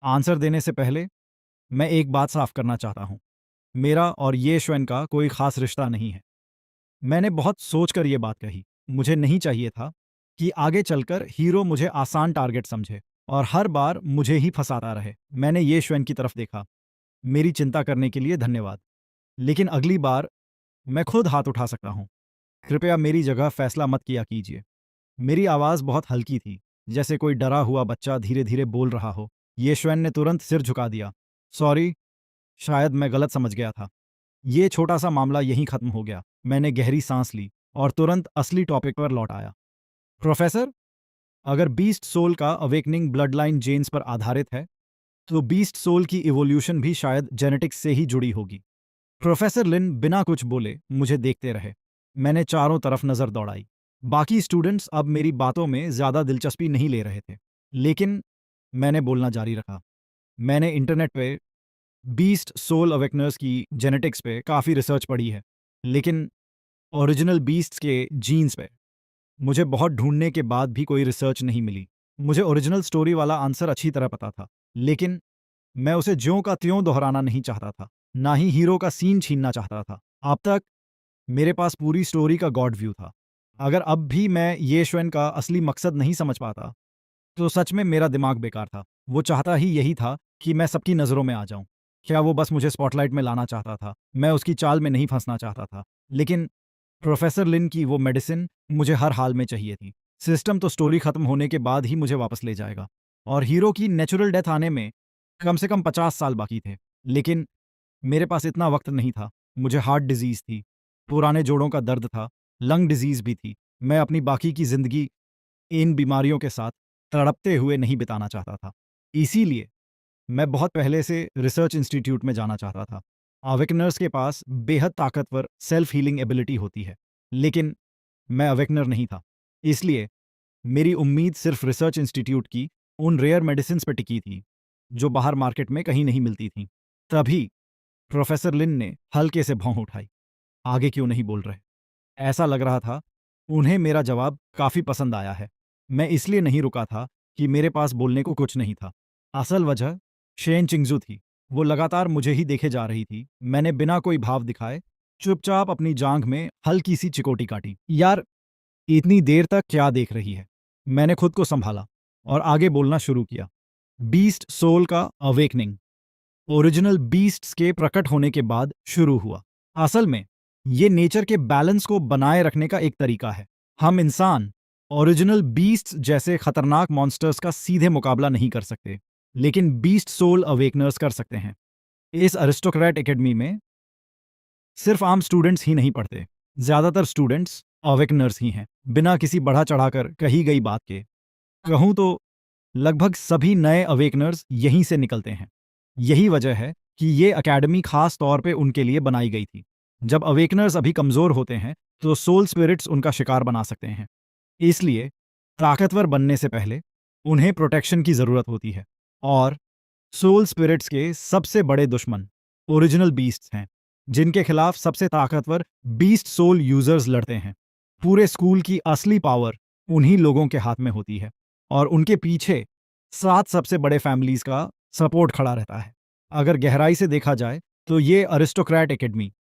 आंसर देने से पहले मैं एक बात साफ करना चाहता हूं। मेरा और ये श्वेन का कोई खास रिश्ता नहीं है। मैंने बहुत सोचकर ये बात कही। मुझे नहीं चाहिए था कि आगे चलकर हीरो मुझे आसान टारगेट समझे और हर बार मुझे ही फंसाता रहे। मैंने ये श्वेन की तरफ देखा। मेरी चिंता करने के लिए धन्यवाद, लेकिन अगली बार मैं खुद हाथ उठा सकता हूं। कृपया मेरी जगह फैसला मत किया कीजिए। मेरी आवाज बहुत हल्की थी, जैसे कोई डरा हुआ बच्चा धीरे धीरे बोल रहा हो। ये श्वेन ने तुरंत सिर झुका दिया। सॉरी, शायद मैं गलत समझ गया था। ये छोटा सा मामला यहीं खत्म हो गया। मैंने गहरी सांस ली और तुरंत असली टॉपिक पर लौट आया। प्रोफेसर, अगर बीस्ट सोल का अवेकनिंग ब्लड लाइन जेन्स पर आधारित है, तो बीस्ट सोल की इवोल्यूशन भी शायद जेनेटिक्स से ही जुड़ी होगी। प्रोफेसर लिन बिना कुछ बोले मुझे देखते रहे। मैंने चारों तरफ नजर दौड़ाई। बाकी स्टूडेंट्स अब मेरी बातों में ज्यादा दिलचस्पी नहीं ले रहे थे, लेकिन मैंने बोलना जारी रखा। मैंने इंटरनेट पे बीस्ट सोल अवेकनर्स की जेनेटिक्स पे काफ़ी रिसर्च पढ़ी है, लेकिन ओरिजिनल बीस्ट्स के जीन्स पे मुझे बहुत ढूंढने के बाद भी कोई रिसर्च नहीं मिली। मुझे ओरिजिनल स्टोरी वाला आंसर अच्छी तरह पता था, लेकिन मैं उसे ज्यों का त्यों दोहराना नहीं चाहता था, ना ही हीरो का सीन छीनना चाहता था। अब तक मेरे पास पूरी स्टोरी का गॉड व्यू था। अगर अब भी मैं ये श्वेन का असली मकसद नहीं समझ पाता, तो सच में मेरा दिमाग बेकार था। वो चाहता ही यही था कि मैं सबकी नज़रों में आ जाऊं। क्या वो बस मुझे स्पॉटलाइट में लाना चाहता था? मैं उसकी चाल में नहीं फंसना चाहता था। लेकिन प्रोफेसर लिन की वो मेडिसिन मुझे हर हाल में चाहिए थी। सिस्टम तो स्टोरी खत्म होने के बाद ही मुझे वापस ले जाएगा, और हीरो की नेचुरल डेथ आने में कम से कम 50 साल बाकी थे। लेकिन मेरे पास इतना वक्त नहीं था। मुझे हार्ट डिजीज थी, पुराने जोड़ों का दर्द था, लंग डिजीज भी थी। मैं अपनी बाकी की जिंदगी इन बीमारियों के साथ तड़पते हुए नहीं बिताना चाहता था। इसीलिए मैं बहुत पहले से रिसर्च इंस्टीट्यूट में जाना चाहता था। अवेकनर्स के पास बेहद ताकतवर सेल्फ हीलिंग एबिलिटी होती है, लेकिन मैं अवेकनर नहीं था। इसलिए मेरी उम्मीद सिर्फ रिसर्च इंस्टीट्यूट की उन रेयर मेडिसिन पर टिकी थी, जो बाहर मार्केट में कहीं नहीं मिलती थीं। तभी प्रोफेसर लिन ने हल्के से भौं उठाई। आगे क्यों नहीं बोल रहे? ऐसा लग रहा था उन्हें मेरा जवाब काफी पसंद आया है। मैं इसलिए नहीं रुका था कि मेरे पास बोलने को कुछ नहीं था। असल वजह शेन चिंगजू थी। वो लगातार मुझे ही देखे जा रही थी। मैंने बिना कोई भाव दिखाए चुपचाप अपनी जांघ में हल्की सी चिकोटी काटी। यार, इतनी देर तक क्या देख रही है? मैंने खुद को संभाला और आगे बोलना शुरू किया। बीस्ट सोल का अवेकनिंग ओरिजिनल बीस्ट्स के प्रकट होने के बाद शुरू हुआ। असल में ये नेचर के बैलेंस को बनाए रखने का एक तरीका है। हम इंसान ओरिजिनल बीस्ट्स जैसे खतरनाक मॉन्स्टर्स का सीधे मुकाबला नहीं कर सकते, लेकिन बीस्ट सोल अवेकनर्स कर सकते हैं। इस अरिस्टोक्रेट एकेडमी में सिर्फ आम स्टूडेंट्स ही नहीं पढ़ते, ज्यादातर स्टूडेंट्स अवेकनर्स ही हैं। बिना किसी बढ़ा चढ़ाकर कही गई बात के कहूं तो लगभग सभी नए अवेकनर्स यहीं से निकलते हैं। यही वजह है कि ये अकेडमी खास तौर पे उनके लिए बनाई गई थी। जब अवेकनर्स अभी कमजोर होते हैं, तो सोल स्पिरिट्स उनका शिकार बना सकते हैं। इसलिए ताकतवर बनने से पहले उन्हें प्रोटेक्शन की जरूरत होती है। और सोल स्पिरिट्स के सबसे बड़े दुश्मन ओरिजिनल बीस्ट्स हैं, जिनके खिलाफ सबसे ताकतवर बीस्ट सोल यूजर्स लड़ते हैं। पूरे स्कूल की असली पावर उन्हीं लोगों के हाथ में होती है, और उनके पीछे 7 सबसे बड़े फैमिलीज का सपोर्ट खड़ा रहता है। अगर गहराई से देखा जाए, तो ये अरिस्टोक्रेट एकेडमी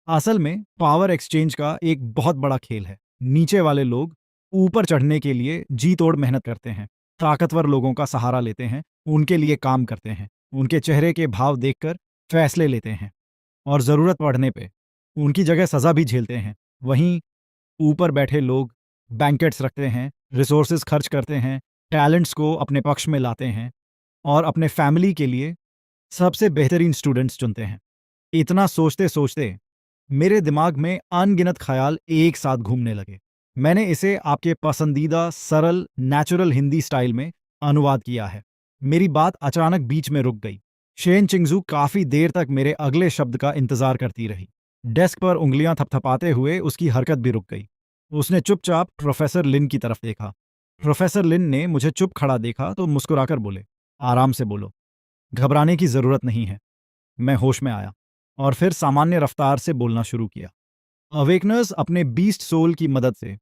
असल में पावर एक्सचेंज का एक बहुत बड़ा खेल है। नीचे वाले लोग ऊपर चढ़ने के लिए जी तोड़ मेहनत करते हैं, ताकतवर लोगों का सहारा लेते हैं, उनके लिए काम करते हैं, उनके चेहरे के भाव देखकर फैसले लेते हैं, और ज़रूरत पड़ने पे उनकी जगह सज़ा भी झेलते हैं। वहीं ऊपर बैठे लोग बैंकेट्स रखते हैं, रिसोर्सेज खर्च करते हैं, टैलेंट्स को अपने पक्ष में लाते हैं, और अपने फैमिली के लिए सबसे बेहतरीन स्टूडेंट्स चुनते हैं। इतना सोचते सोचते मेरे दिमाग में अनगिनत ख्याल एक साथ घूमने लगे। मैंने इसे आपके पसंदीदा सरल नेचुरल हिंदी स्टाइल में अनुवाद किया है। मेरी बात अचानक बीच में रुक गई। शेन चिंगजू काफी देर तक मेरे अगले शब्द का इंतजार करती रही। डेस्क पर उंगलियां थपथपाते हुए उसकी हरकत भी रुक गई। उसने चुपचाप प्रोफेसर लिन की तरफ देखा। प्रोफेसर लिन ने मुझे चुप खड़ा देखा तो मुस्कुराकर बोले, आराम से बोलो, घबराने की जरूरत नहीं है। मैं होश में आया और फिर सामान्य रफ्तार से बोलना शुरू किया। अवेकनर्स अपने बीस्ट सोल की मदद से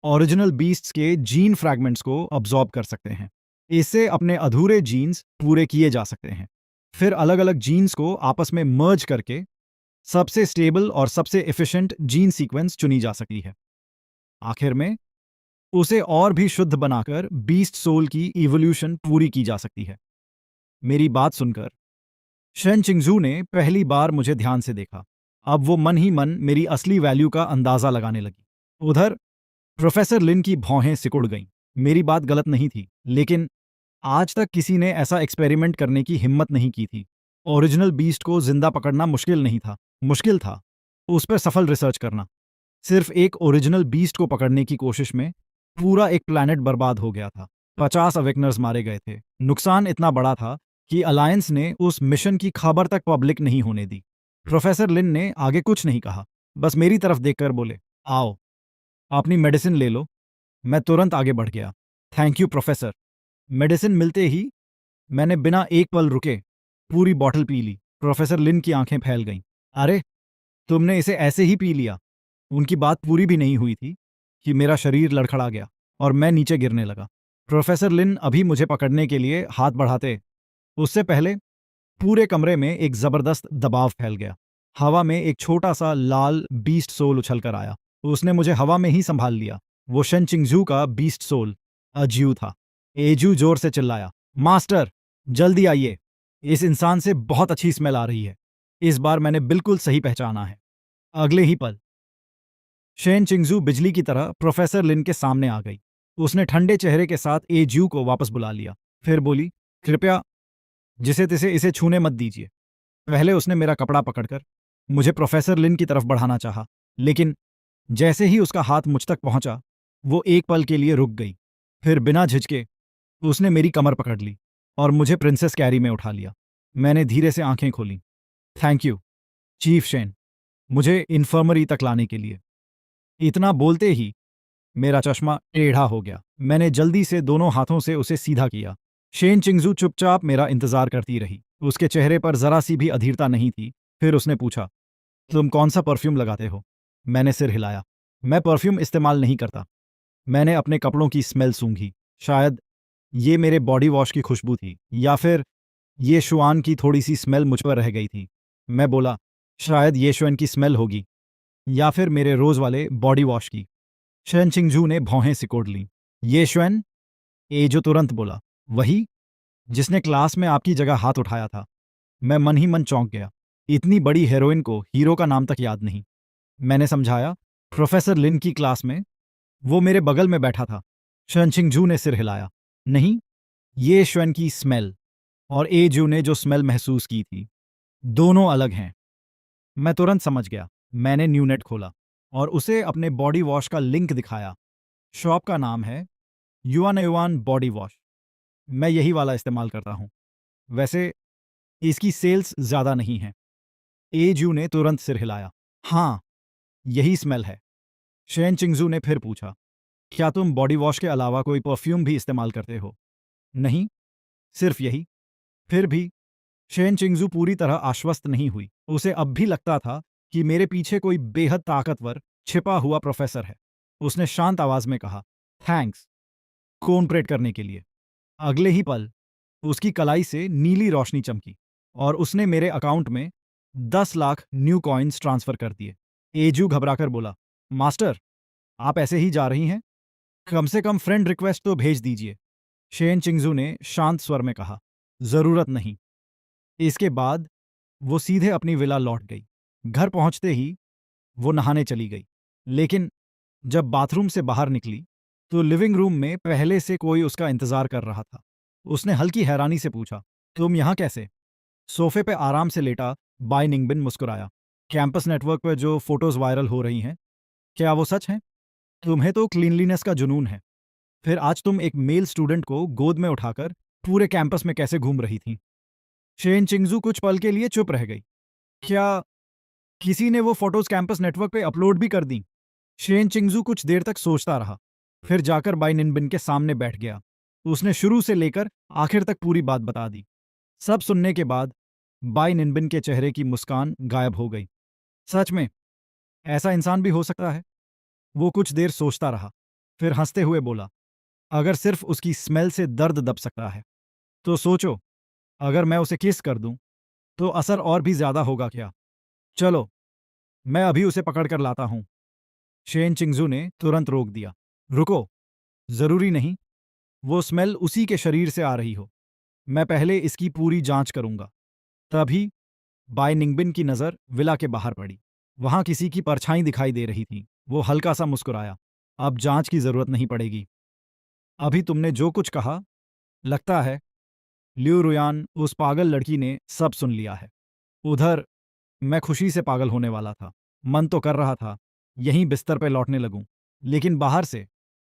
ओरिजिनल बीस्ट्स के जीन फ्रैगमेंट्स को अब्सॉर्ब कर सकते हैं। इससे अपने अधूरे जीन्स पूरे किए जा सकते हैं। फिर अलग अलग जीन्स को आपस में मर्ज करके सबसे स्टेबल और सबसे एफिशिएंट जीन सीक्वेंस चुनी जा सकती है। आखिर में उसे और भी शुद्ध बनाकर बीस्ट सोल की इवोल्यूशन पूरी की जा सकती है। मेरी बात सुनकर शेन चिंगजू ने पहली बार मुझे ध्यान से देखा। अब वो मन ही मन मेरी असली वैल्यू का अंदाजा लगाने लगी। उधर प्रोफेसर लिन की भौहें सिकुड़ गईं। मेरी बात गलत नहीं थी, लेकिन आज तक किसी ने ऐसा एक्सपेरिमेंट करने की हिम्मत नहीं की थी। ओरिजिनल बीस्ट को जिंदा पकड़ना मुश्किल नहीं था, मुश्किल था उस पर सफल रिसर्च करना। सिर्फ एक ओरिजिनल बीस्ट को पकड़ने की कोशिश में पूरा एक प्लैनेट बर्बाद हो गया था। 50 अवेकनर्स मारे गए थे। नुकसान इतना बड़ा था कि अलायंस ने उस मिशन की खबर तक पब्लिक नहीं होने दी। प्रोफेसर लिन ने आगे कुछ नहीं कहा, बस मेरी तरफ देखकर बोले, आओ अपनी मेडिसिन ले लो। मैं तुरंत आगे बढ़ गया। Thank you professor. मेडिसिन मिलते ही मैंने बिना एक पल रुके पूरी बॉटल पी ली। प्रोफेसर लिन की आंखें फैल गईं। अरे, तुमने इसे ऐसे ही पी लिया? उनकी बात पूरी भी नहीं हुई थी कि मेरा शरीर लड़खड़ा गया और मैं नीचे गिरने लगा। प्रोफेसर लिन अभी मुझे पकड़ने के लिए हाथ बढ़ाते, उससे पहले पूरे कमरे में एक जबरदस्त दबाव फैल गया। हवा में एक छोटा सा लाल बीस्ट सोल उछल कर आया। उसने मुझे हवा में ही संभाल लिया। वो शन चिंगजू का बीस्ट सोल अज्यू था। एजू जोर से चिल्लाया, मास्टर, जल्दी आइए। इस इंसान से बहुत अच्छी स्मेल आ रही है। इस बार मैंने बिल्कुल सही पहचाना है। अगले ही पल शेन चिंगजू बिजली की तरह प्रोफेसर लिन के सामने आ गई। उसने ठंडे चेहरे के साथ एज्यू को वापस बुला लिया। फिर बोली, कृपया जिसे तिसे इसे छूने मत दीजिए। पहले उसने मेरा कपड़ा पकड़कर मुझे प्रोफेसर लिन की तरफ बढ़ाना चाहा, लेकिन जैसे ही उसका हाथ मुझ तक पहुंचा, वो एक पल के लिए रुक गई। फिर बिना झिझके उसने मेरी कमर पकड़ ली और मुझे प्रिंसेस कैरी में उठा लिया। मैंने धीरे से आंखें खोली। थैंक यू, चीफ शेन, मुझे इन्फर्मरी तक लाने के लिए। इतना बोलते ही मेरा चश्मा टेढ़ा हो गया। मैंने जल्दी से दोनों हाथों से उसे सीधा किया। शेन चिंगजू चुपचाप मेरा इंतजार करती रही। उसके चेहरे पर जरा सी भी अधीरता नहीं थी। फिर उसने पूछा, तुम कौन सा परफ्यूम लगाते हो? मैंने सिर हिलाया। मैं परफ्यूम इस्तेमाल नहीं करता। मैंने अपने कपड़ों की स्मेल सूंघी। शायद ये मेरे बॉडी वॉश की खुशबू थी, या फिर ये शुआन की थोड़ी सी स्मेल मुझ पर रह गई थी। मैं बोला, शायद ये शुआन की स्मेल होगी, या फिर मेरे रोज वाले बॉडी वॉश की। शन चिंगजू ने भौहें सिकोड़ लीं। ये श्वेन? ए जो तुरंत बोला, वही जिसने क्लास में आपकी जगह हाथ उठाया था। मैं मन ही मन चौंक गया। इतनी बड़ी हीरोइन को हीरो का नाम तक याद नहीं। मैंने समझाया, प्रोफेसर लिन की क्लास में वो मेरे बगल में बैठा था। शन चिंगजू ने सिर हिलाया। नहीं, ये श्वेन की स्मेल और ए जू ने जो स्मेल महसूस की थी, दोनों अलग हैं। मैं तुरंत समझ गया। मैंने न्यूनेट खोला और उसे अपने बॉडी वॉश का लिंक दिखाया। शॉप का नाम है युआन युआन बॉडी वॉश। मैं यही वाला इस्तेमाल करता हूँ। वैसे इसकी सेल्स ज़्यादा नहीं है। एजू ने तुरंत सिर हिलाया। हाँ, यही स्मेल है। शेन चिंगजू ने फिर पूछा, क्या तुम बॉडी वॉश के अलावा कोई परफ्यूम भी इस्तेमाल करते हो? नहीं, सिर्फ यही। फिर भी शेन चिंगजू पूरी तरह आश्वस्त नहीं हुई। उसे अब भी लगता था कि मेरे पीछे कोई बेहद ताकतवर छिपा हुआ प्रोफेसर है। उसने शांत आवाज में कहा, थैंक्स कोऑपरेट करने के लिए। अगले ही पल उसकी कलाई से नीली रोशनी चमकी और उसने मेरे अकाउंट में 10 लाख न्यू कॉइन्स ट्रांसफर कर दिए। एजू घबराकर बोला, मास्टर, आप ऐसे ही जा रही हैं? कम से कम फ्रेंड रिक्वेस्ट तो भेज दीजिए। शेन चिंगजू ने शांत स्वर में कहा, जरूरत नहीं। इसके बाद वो सीधे अपनी विला लौट गई। घर पहुंचते ही वो नहाने चली गई, लेकिन जब बाथरूम से बाहर निकली तो लिविंग रूम में पहले से कोई उसका इंतजार कर रहा था। उसने हल्की हैरानी से पूछा, तुम यहां कैसे? सोफे पे आराम से लेटा बाय निंगबिन मुस्कुराया। कैंपस नेटवर्क पर जो फोटोज वायरल हो रही हैं, क्या वो सच हैं? तुम्हें तो क्लीनलीनेस का जुनून है। फिर आज तुम एक मेल स्टूडेंट को गोद में उठाकर पूरे कैंपस में कैसे घूम रही थी? शेन चिंगजू कुछ पल के लिए चुप रह गई। क्या किसी ने वो फोटोज कैंपस नेटवर्क पे अपलोड भी कर दी? शेन चिंगजू कुछ देर तक सोचता रहा, फिर जाकर बाई निनबिन के सामने बैठ गया। उसने शुरू से लेकर आखिर तक पूरी बात बता दी। सब सुनने के बाद बाई निनबिन के चेहरे की मुस्कान गायब हो गई। सच में ऐसा इंसान भी हो सकता है? वो कुछ देर सोचता रहा, फिर हंसते हुए बोला, अगर सिर्फ उसकी स्मेल से दर्द दब सकता है तो सोचो, अगर मैं उसे किस कर दूं तो असर और भी ज्यादा होगा क्या? चलो, मैं अभी उसे पकड़ कर लाता हूं। शेन चिंगजू ने तुरंत रोक दिया। रुको, जरूरी नहीं वो स्मेल उसी के शरीर से आ रही हो। मैं पहले इसकी पूरी जांच करूंगा। तभी बाय निंगबिन की नजर विला के बाहर पड़ी। वहां किसी की परछाई दिखाई दे रही थी। वो हल्का सा मुस्कुराया। अब जांच की जरूरत नहीं पड़ेगी। अभी तुमने जो कुछ कहा, लगता है ल्यू रुयान उस पागल लड़की ने सब सुन लिया है। उधर मैं खुशी से पागल होने वाला था। मन तो कर रहा था यहीं बिस्तर पे लौटने लगूं, लेकिन बाहर से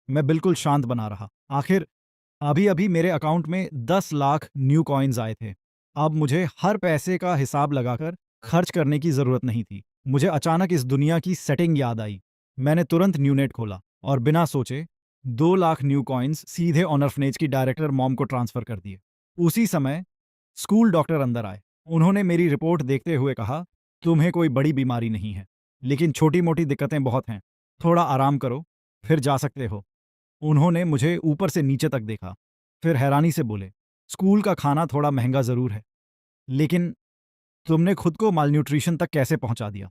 मैं बिल्कुल शांत बना रहा। आखिर अभी अभी मेरे अकाउंट में 10 लाख न्यू कॉइन्स आए थे। अब मुझे हर पैसे का हिसाब लगाकर खर्च करने की जरूरत नहीं थी। मुझे अचानक इस दुनिया की सेटिंग याद आई। मैंने तुरंत न्यूनेट खोला और बिना सोचे 2 लाख न्यू कॉइन्स सीधे ऑनरफनेज की डायरेक्टर मॉम को ट्रांसफर कर दिए। उसी समय स्कूल डॉक्टर अंदर आए। उन्होंने मेरी रिपोर्ट देखते हुए कहा, तुम्हें कोई बड़ी बीमारी नहीं है, लेकिन छोटी मोटी दिक्कतें बहुत हैं। थोड़ा आराम करो, फिर जा सकते हो। उन्होंने मुझे ऊपर से नीचे तक देखा, फिर हैरानी से बोले, स्कूल का खाना थोड़ा महंगा जरूर है, लेकिन तुमने खुद को मालन्यूट्रिशन तक कैसे पहुंचा दिया?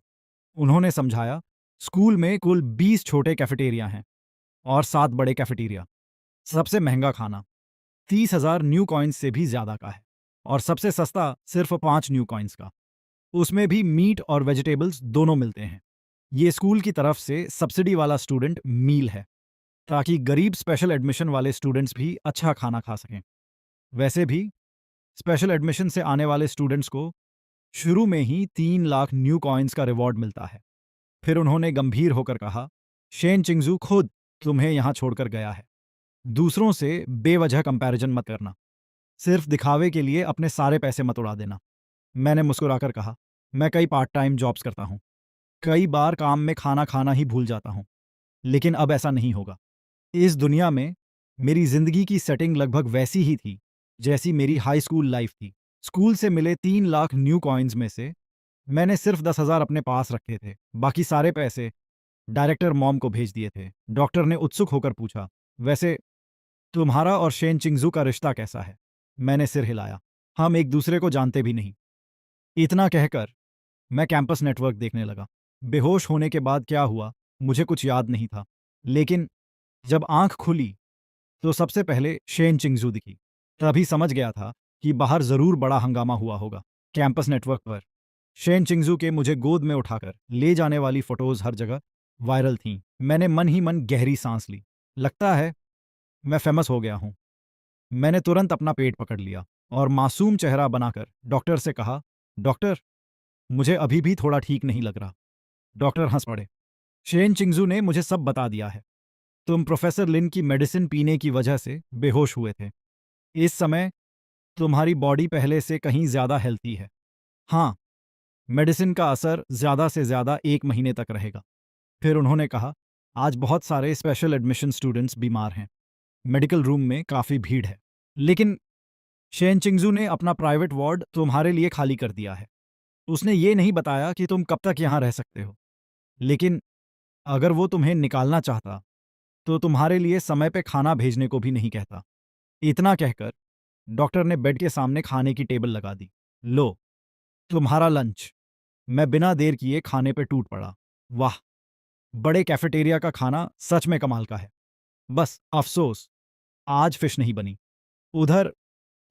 उन्होंने समझाया, स्कूल में कुल 20 छोटे कैफेटेरिया हैं और 7 बड़े कैफेटेरिया। सबसे महंगा खाना 30,000 न्यू कॉइन्स से भी ज्यादा का है और सबसे सस्ता सिर्फ 5 न्यू कॉइन्स का। उसमें भी मीट और वेजिटेबल्स दोनों मिलते हैं। ये स्कूल की तरफ से सब्सिडी वाला स्टूडेंट मील है, ताकि गरीब स्पेशल एडमिशन वाले स्टूडेंट्स भी अच्छा खाना खा सकें। वैसे भी स्पेशल एडमिशन से आने वाले स्टूडेंट्स को शुरू में ही 3 लाख न्यू कॉइन्स का रिवॉर्ड मिलता है। फिर उन्होंने गंभीर होकर कहा, शेन चिंगजू खुद तुम्हें यहां छोड़कर गया है। दूसरों से बेवजह कंपैरिजन मत करना। सिर्फ दिखावे के लिए अपने सारे पैसे मत उड़ा देना। मैंने मुस्कुराकर कहा, मैं कई पार्ट टाइम जॉब्स करता हूं। कई बार काम में खाना खाना ही भूल जाता हूं। लेकिन अब ऐसा नहीं होगा। इस दुनिया में मेरी जिंदगी की सेटिंग लगभग वैसी ही थी जैसी मेरी हाई स्कूल लाइफ थी। स्कूल से मिले 3 लाख न्यू कॉइन्स में से मैंने सिर्फ 10,000 अपने पास रखे थे। बाकी सारे पैसे डायरेक्टर मॉम को भेज दिए थे। डॉक्टर ने उत्सुक होकर पूछा, वैसे तुम्हारा और शेन चिंगजू का रिश्ता कैसा है? मैंने सिर हिलाया। हम एक दूसरे को जानते भी नहीं। इतना कहकर मैं कैंपस नेटवर्क देखने लगा। बेहोश होने के बाद क्या हुआ मुझे कुछ याद नहीं था। लेकिन जब आंख खुली तो सबसे पहले शेन चिंगजू दिखी। तभी समझ गया था कि बाहर जरूर बड़ा हंगामा हुआ होगा। कैंपस नेटवर्क पर शेन चिंगजू के मुझे गोद में उठाकर ले जाने वाली फोटोज हर जगह वायरल थीं। मैंने मन ही मन गहरी सांस ली। लगता है मैं फेमस हो गया हूं। मैंने तुरंत अपना पेट पकड़ लिया और मासूम चेहरा बनाकर डॉक्टर से कहा, डॉक्टर, मुझे अभी भी थोड़ा ठीक नहीं लग रहा। डॉक्टर हंस पड़े। शेन चिंगजू ने मुझे सब बता दिया है। तुम प्रोफेसर लिन की मेडिसिन पीने की वजह से बेहोश हुए थे। इस समय तुम्हारी बॉडी पहले से कहीं ज्यादा हेल्थी है। हाँ, मेडिसिन का असर ज्यादा से ज्यादा 1 महीने तक रहेगा। फिर उन्होंने कहा, आज बहुत सारे स्पेशल एडमिशन स्टूडेंट्स बीमार हैं। मेडिकल रूम में काफी भीड़ है। लेकिन शेन चिंगजू ने अपना प्राइवेट वार्ड तुम्हारे लिए खाली कर दिया है। उसने ये नहीं बताया कि तुम कब तक यहाँ रह सकते हो। लेकिन अगर वो तुम्हें निकालना चाहता तो तुम्हारे लिए समय पे खाना भेजने को भी नहीं कहता। इतना कहकर डॉक्टर ने बेड के सामने खाने की टेबल लगा दी। लो, तुम्हारा लंच। मैं बिना देर किए खाने पे टूट पड़ा। वाह, बड़े कैफेटेरिया का खाना सच में कमाल का है। बस अफसोस, आज फिश नहीं बनी। उधर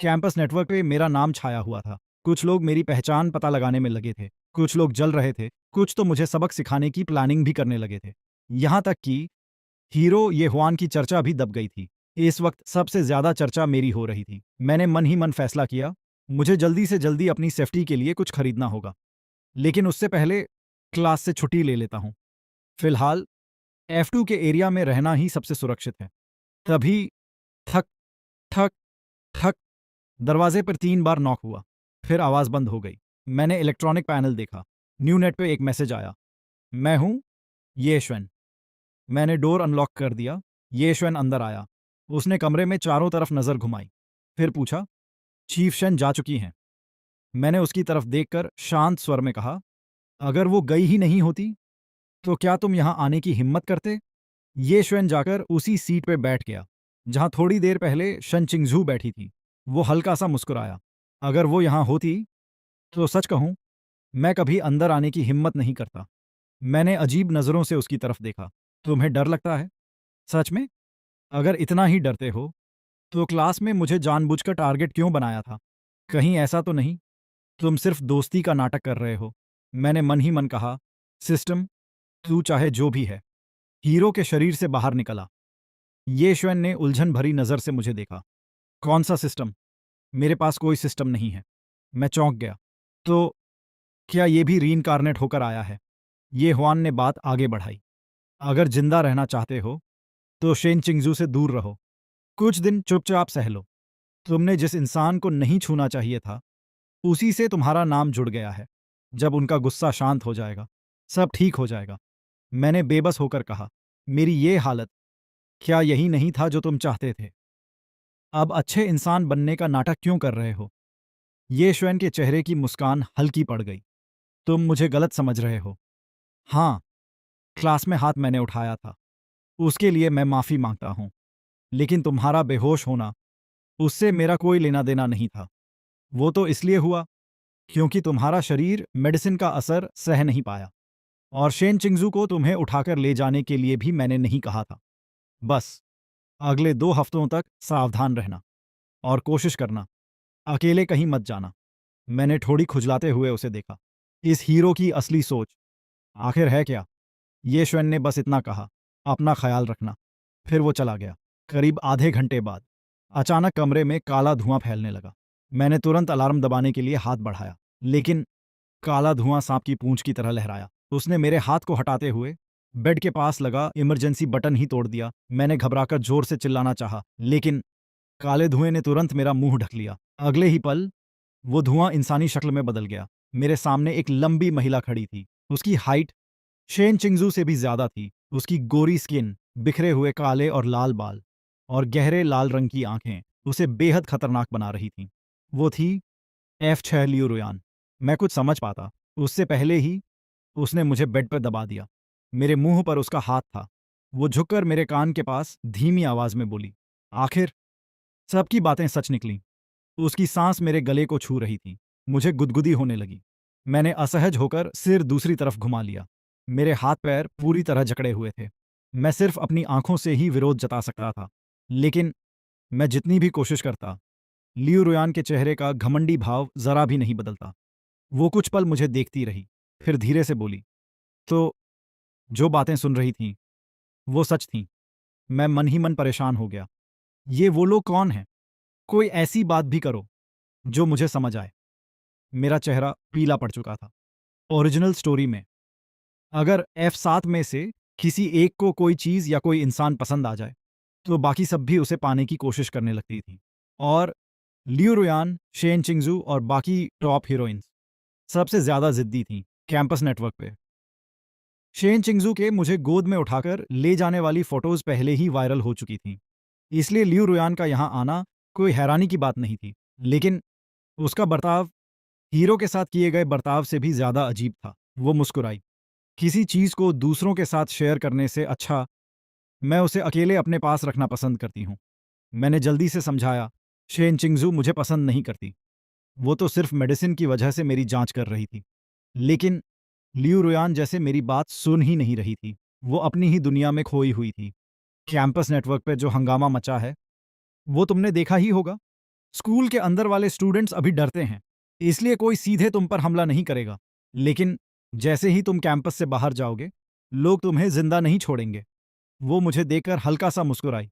कैंपस नेटवर्क पे मेरा नाम छाया हुआ था। कुछ लोग मेरी पहचान पता लगाने में लगे थे। कुछ लोग जल रहे थे। कुछ तो मुझे सबक सिखाने की प्लानिंग भी करने लगे थे। यहां तक कि हीरो ये हुआन की चर्चा भी दब गई थी। इस वक्त सबसे ज्यादा चर्चा मेरी हो रही थी। मैंने मन ही मन फैसला किया, मुझे जल्दी से जल्दी अपनी सेफ्टी के लिए कुछ खरीदना होगा। लेकिन उससे पहले क्लास से छुट्टी ले लेता हूं। फिलहाल F2 के एरिया में रहना ही सबसे सुरक्षित है। तभी ठक ठक ठक, दरवाजे पर 3 बार नॉक हुआ। फिर आवाज बंद हो गई। मैंने इलेक्ट्रॉनिक पैनल देखा। न्यू नेट पे एक मैसेज आया, मैं हूं ये श्वेन। मैंने डोर अनलॉक कर दिया। ये श्वेन अंदर आया। उसने कमरे में चारों तरफ नजर घुमाई। फिर पूछा, चीफ शन जा चुकी हैं? मैंने उसकी तरफ देखकर शांत स्वर में कहा, अगर वो गई ही नहीं होती तो क्या तुम यहां आने की हिम्मत करते? ये श्वेन जाकर उसी सीट पे बैठ गया जहां थोड़ी देर पहले शन चिंगझू बैठी थी। वो हल्का सा मुस्कुराया। अगर वो यहां होती तो सच कहूं, मैं कभी अंदर आने की हिम्मत नहीं करता। मैंने अजीब नजरों से उसकी तरफ देखा। तुम्हें डर लगता है? सच में? अगर इतना ही डरते हो तो क्लास में मुझे जानबूझकर टारगेट क्यों बनाया था? कहीं ऐसा तो नहीं तुम सिर्फ दोस्ती का नाटक कर रहे हो? मैंने मन ही मन कहा, सिस्टम, तू चाहे जो भी है। हीरो के शरीर से बाहर निकला। ये श्वेन ने उलझन भरी नजर से मुझे देखा। कौन सा सिस्टम? मेरे पास कोई सिस्टम नहीं है। मैं चौंक गया। तो क्या ये भी रीइंकारनेट होकर आया है? ये हुआन ने बात आगे बढ़ाई। अगर जिंदा रहना चाहते हो तो शेन चिंगजू से दूर रहो। कुछ दिन चुपचाप सह लो। तुमने जिस इंसान को नहीं छूना चाहिए था उसी से तुम्हारा नाम जुड़ गया है। जब उनका गुस्सा शांत हो जाएगा सब ठीक हो जाएगा। मैंने बेबस होकर कहा, मेरी ये हालत, क्या यही नहीं था जो तुम चाहते थे? अब अच्छे इंसान बनने का नाटक क्यों कर रहे हो? ये श्वेन के चेहरे की मुस्कान हल्की पड़ गई। तुम मुझे गलत समझ रहे हो। हाँ, क्लास में हाथ मैंने उठाया था, उसके लिए मैं माफी मांगता हूं। लेकिन तुम्हारा बेहोश होना, उससे मेरा कोई लेना देना नहीं था। वो तो इसलिए हुआ क्योंकि तुम्हारा शरीर मेडिसिन का असर सह नहीं पाया। और शेन चिंगजू को तुम्हें उठाकर ले जाने के लिए भी मैंने नहीं कहा था। बस अगले 2 हफ्तों तक सावधान रहना और कोशिश करना, अकेले कहीं मत जाना। मैंने ठोड़ी खुजलाते हुए उसे देखा। इस हीरो की असली सोच आखिर है क्या? ये श्वेन ने बस इतना कहा, अपना ख्याल रखना। फिर वो चला गया। करीब आधे घंटे बाद अचानक कमरे में काला धुआं फैलने लगा। मैंने तुरंत अलार्म दबाने के लिए हाथ बढ़ाया, लेकिन काला धुआं सांप की पूंछ की तरह लहराया। उसने मेरे हाथ को हटाते हुए बेड के पास लगा इमरजेंसी बटन ही तोड़ दिया। मैंने घबराकर जोर से चिल्लाना चाहा, लेकिन काले धुएं ने तुरंत मेरा मुंह ढक लिया। अगले ही पल वो धुआं इंसानी शक्ल में बदल गया। मेरे सामने एक लंबी महिला खड़ी थी। उसकी हाइट शेन चिंगजू से भी ज्यादा थी। उसकी गोरी स्किन, बिखरे हुए काले और लाल बाल और गहरे लाल रंग की आंखें उसे बेहद खतरनाक बना रही थीं। वो थी F6 लियू रुयान। मैं कुछ समझ पाता उससे पहले ही उसने मुझे बेड पर दबा दिया। मेरे मुंह पर उसका हाथ था। वो झुककर मेरे कान के पास धीमी आवाज में बोली, आखिर सबकी बातें सच निकलीं। उसकी सांस मेरे गले को छू रही थी। मुझे गुदगुदी होने लगी। मैंने असहज होकर सिर दूसरी तरफ घुमा लिया। मेरे हाथ पैर पूरी तरह जकड़े हुए थे। मैं सिर्फ अपनी आंखों से ही विरोध जता सकता था, लेकिन मैं जितनी भी कोशिश करता, लियू रुयान के चेहरे का घमंडी भाव जरा भी नहीं बदलता। वो कुछ पल मुझे देखती रही, फिर धीरे से बोली, तो जो बातें सुन रही थीं वो सच थीं। मैं मन ही मन परेशान हो गया। ये वो लोग कौन हैं? कोई ऐसी बात भी करो जो मुझे समझ आए। मेरा चेहरा पीला पड़ चुका था। ओरिजिनल स्टोरी में अगर F7 में से किसी एक को कोई चीज या कोई इंसान पसंद आ जाए, तो बाकी सब भी उसे पाने की कोशिश करने लगती थी। और लियू रुयान, शेन चिंगजू और बाकी टॉप हीरोइंस सबसे ज्यादा जिद्दी थीं कैंपस नेटवर्क पे। शेन चिंगजू के मुझे गोद में उठाकर ले जाने वाली फोटोज पहले ही वायरल हो चुकी थीं, इसलिए लियू रुयान का यहां आना कोई हैरानी की बात नहीं थी। लेकिन उसका बर्ताव हीरो के साथ किए गए बर्ताव से भी ज्यादा अजीब था। वो मुस्कुराई। किसी चीज को दूसरों के साथ शेयर करने से अच्छा मैं उसे अकेले अपने पास रखना पसंद करती हूँ। मैंने जल्दी से समझाया, शेन चिंगजू मुझे पसंद नहीं करती। वो तो सिर्फ मेडिसिन की वजह से मेरी जांच कर रही थी। लेकिन लियू रुयान जैसे मेरी बात सुन ही नहीं रही थी। वो अपनी ही दुनिया में खोई हुई थी। कैंपस नेटवर्क पे जो हंगामा मचा है वो तुमने देखा ही होगा। स्कूल के अंदर वाले स्टूडेंट्स अभी डरते हैं, इसलिए कोई सीधे तुम पर हमला नहीं करेगा। लेकिन जैसे ही तुम कैंपस से बाहर जाओगे, लोग तुम्हें जिंदा नहीं छोड़ेंगे। वो मुझे देखकर हल्का सा मुस्कुराई।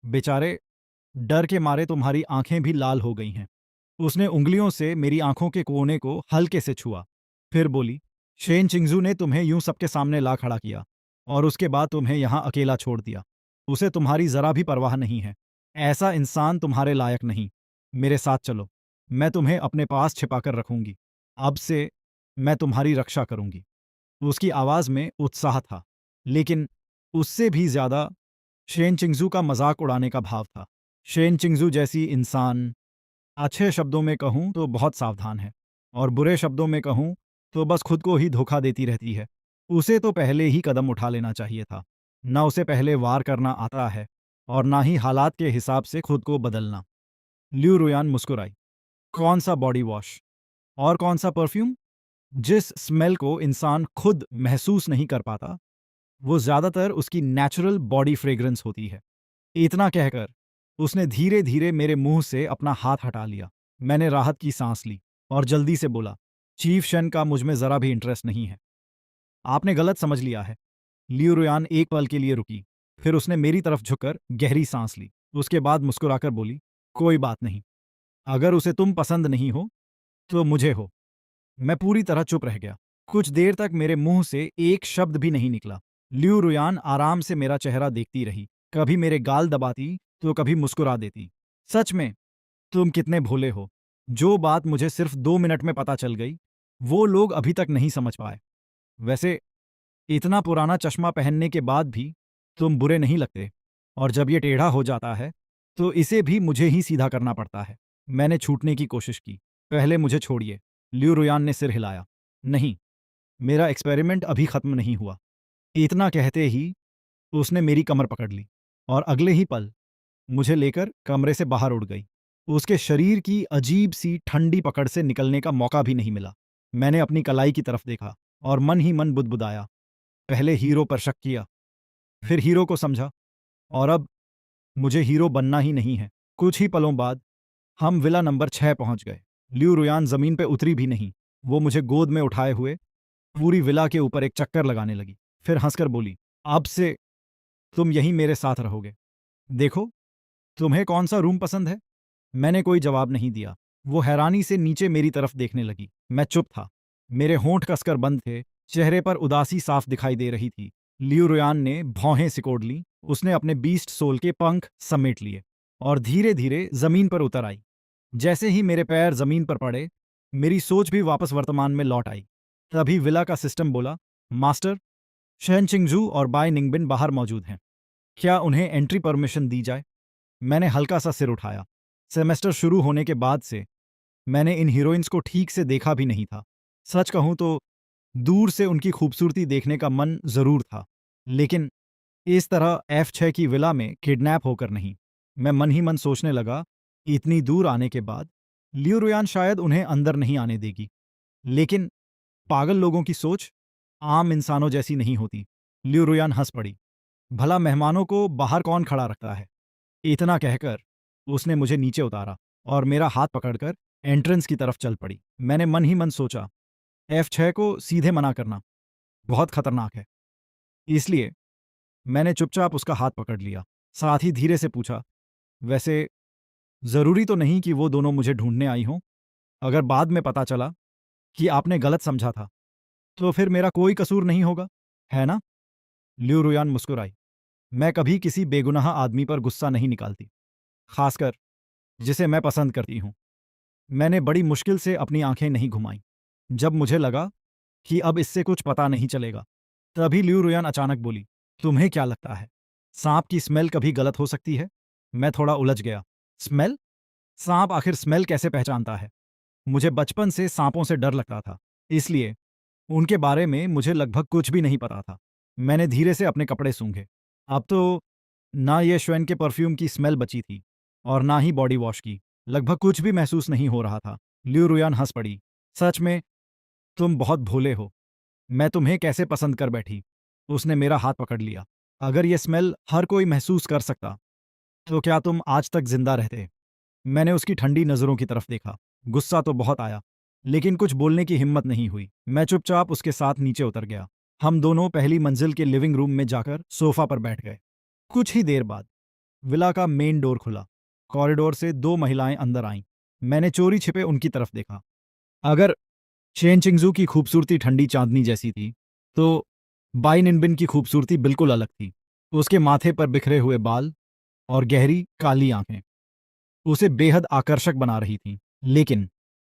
बेचारे, डर के मारे तुम्हारी आंखें भी लाल हो गई हैं। उसने उंगलियों से मेरी आंखों के कोने को हल्के से छुआ। फिर बोली, शेन चिंगजू ने तुम्हें यूं सबके सामने ला खड़ा किया और उसके बाद तुम्हें यहां अकेला छोड़ दिया। उसे तुम्हारी जरा भी परवाह नहीं है। ऐसा इंसान तुम्हारे लायक नहीं। मेरे साथ चलो, मैं तुम्हें अपने पास छिपाकर रखूंगी। अब से मैं तुम्हारी रक्षा करूंगी। उसकी आवाज में उत्साह था, लेकिन उससे भी ज्यादा शेन चिंगजू का मजाक उड़ाने का भाव था। शेन चिंगजू जैसी इंसान, अच्छे शब्दों में कहूं तो बहुत सावधान है, और बुरे शब्दों में कहूं तो बस खुद को ही धोखा देती रहती है। उसे तो पहले ही कदम उठा लेना चाहिए था। ना उसे पहले वार करना आता है और ना ही हालात के हिसाब से खुद को बदलना। ल्यू रुयान मुस्कुराई। कौन सा बॉडी वॉश और कौन सा परफ्यूम? जिस स्मेल को इंसान खुद महसूस नहीं कर पाता, वो ज्यादातर उसकी नेचुरल बॉडी फ्रेग्रेंस होती है। इतना कहकर उसने धीरे धीरे मेरे मुंह से अपना हाथ हटा लिया। मैंने राहत की सांस ली और जल्दी से बोला, चीफ शन का मुझ में जरा भी इंटरेस्ट नहीं है। आपने गलत समझ लिया है। लियू रुयान एक पल के लिए रुकी, फिर उसने मेरी तरफ झुककर गहरी सांस ली। उसके बाद मुस्कुराकर बोली, कोई बात नहीं। अगर उसे तुम पसंद नहीं हो तो मुझे हो। मैं पूरी तरह चुप रह गया। कुछ देर तक मेरे मुंह से एक शब्द भी नहीं निकला। लियू रुयान आराम से मेरा चेहरा देखती रही, कभी मेरे गाल दबाती तो कभी मुस्कुरा देती। सच में, तुम कितने भोले हो। जो बात मुझे सिर्फ 2 मिनट में पता चल गई, वो लोग अभी तक नहीं समझ पाए। वैसे, इतना पुराना चश्मा पहनने के बाद भी तुम बुरे नहीं लगते, और जब ये टेढ़ा हो जाता है तो इसे भी मुझे ही सीधा करना पड़ता है। मैंने छूटने की कोशिश की। पहले मुझे छोड़िए। लियू रुयान ने सिर हिलाया। नहीं, मेरा एक्सपेरिमेंट अभी खत्म नहीं हुआ। इतना कहते ही उसने मेरी कमर पकड़ ली और अगले ही पल मुझे लेकर कमरे से बाहर उड़ गई। उसके शरीर की अजीब सी ठंडी पकड़ से निकलने का मौका भी नहीं मिला। मैंने अपनी कलाई की तरफ देखा और मन ही मन बुदबुदाया। पहले हीरो पर शक किया, फिर हीरो को समझा, और अब मुझे हीरो बनना ही नहीं है। कुछ ही पलों बाद हम विला नंबर 6 पहुंच गए। ल्यू रुयान जमीन पे उतरी भी नहीं। वो मुझे गोद में उठाए हुए पूरी विला के ऊपर एक चक्कर लगाने लगी। फिर हंसकर बोली, अब से तुम यहीं मेरे साथ रहोगे। देखो, तुम्हें कौन सा रूम पसंद है? मैंने कोई जवाब नहीं दिया। वो हैरानी से नीचे मेरी तरफ देखने लगी। मैं चुप था। मेरे होंठ कसकर बंद थे, चेहरे पर उदासी साफ दिखाई दे रही थी। लियू रुयान ने भौहें सिकोड़ ली। उसने अपने बीस्ट सोल के पंख समेट लिए और धीरे धीरे जमीन पर उतर आई। जैसे ही मेरे पैर जमीन पर पड़े, मेरी सोच भी वापस वर्तमान में लौट आई। तभी विला का सिस्टम बोला, मास्टर, शन चिंगजू और बाय निंगबिन बाहर मौजूद हैं। क्या उन्हें एंट्री परमिशन दी जाए? मैंने हल्का सा सिर उठाया। सेमेस्टर शुरू होने के बाद से मैंने इन हीरोइंस को ठीक से देखा भी नहीं था। सच कहूं तो दूर से उनकी खूबसूरती देखने का मन जरूर था, लेकिन इस तरह F6 की विला में किडनैप होकर नहीं। मैं मन ही मन सोचने लगा, इतनी दूर आने के बाद लियू रुयान शायद उन्हें अंदर नहीं आने देगी। लेकिन पागल लोगों की सोच आम इंसानों जैसी नहीं होती। लियू रुयान हंस पड़ी। भला मेहमानों को बाहर कौन खड़ा रखता है? इतना कहकर उसने मुझे नीचे उतारा और मेरा हाथ पकड़कर एंट्रेंस की तरफ चल पड़ी। मैंने मन ही मन सोचा, F6 को सीधे मना करना बहुत खतरनाक है। इसलिए मैंने चुपचाप उसका हाथ पकड़ लिया। साथ ही धीरे से पूछा, वैसे जरूरी तो नहीं कि वो दोनों मुझे ढूंढने आई हों? अगर बाद में पता चला कि आपने गलत समझा था, तो फिर मेरा कोई कसूर नहीं होगा, है ना? ल्यू रुयान मुस्कुराई। मैं कभी किसी बेगुनाह आदमी पर गुस्सा नहीं निकालती, खासकर जिसे मैं पसंद करती हूं। मैंने बड़ी मुश्किल से अपनी आंखें नहीं घुमाईं। जब मुझे लगा कि अब इससे कुछ पता नहीं चलेगा, तभी ल्यू रुयान अचानक बोली, तुम्हें क्या लगता है, सांप की स्मेल कभी गलत हो सकती है? मैं थोड़ा उलझ गया। स्मेल? सांप आखिर स्मेल कैसे पहचानता है? मुझे बचपन से सांपों से डर लगता था, इसलिए उनके बारे में मुझे लगभग कुछ भी नहीं पता था। मैंने धीरे से अपने कपड़े सूंघे। अब तो ना ये श्वेन के परफ्यूम की स्मेल बची थी और ना ही बॉडी वॉश की। लगभग कुछ भी महसूस नहीं हो रहा था। ल्यू रुयान हंस पड़ी। सच में तुम बहुत भोले हो। मैं तुम्हें कैसे पसंद कर बैठी। उसने मेरा हाथ पकड़ लिया। अगर ये स्मेल हर कोई महसूस कर सकता, तो क्या तुम आज तक जिंदा रहते? मैंने उसकी ठंडी नजरों की तरफ देखा। गुस्सा तो बहुत आया, लेकिन कुछ बोलने की हिम्मत नहीं हुई। मैं चुपचाप उसके साथ नीचे उतर गया। हम दोनों पहली मंजिल के लिविंग रूम में जाकर सोफा पर बैठ गए। कुछ ही देर बाद विला का मेन डोर खुला। कॉरिडोर से दो महिलाएं अंदर आईं। मैंने चोरी छिपे उनकी तरफ देखा। अगर चेन चिंगजू की खूबसूरती ठंडी चांदनी जैसी थी, तो बाई निनबिन की खूबसूरती बिल्कुल अलग थी। उसके माथे पर बिखरे हुए बाल और गहरी काली आंखें उसे बेहद आकर्षक बना रही थीं। लेकिन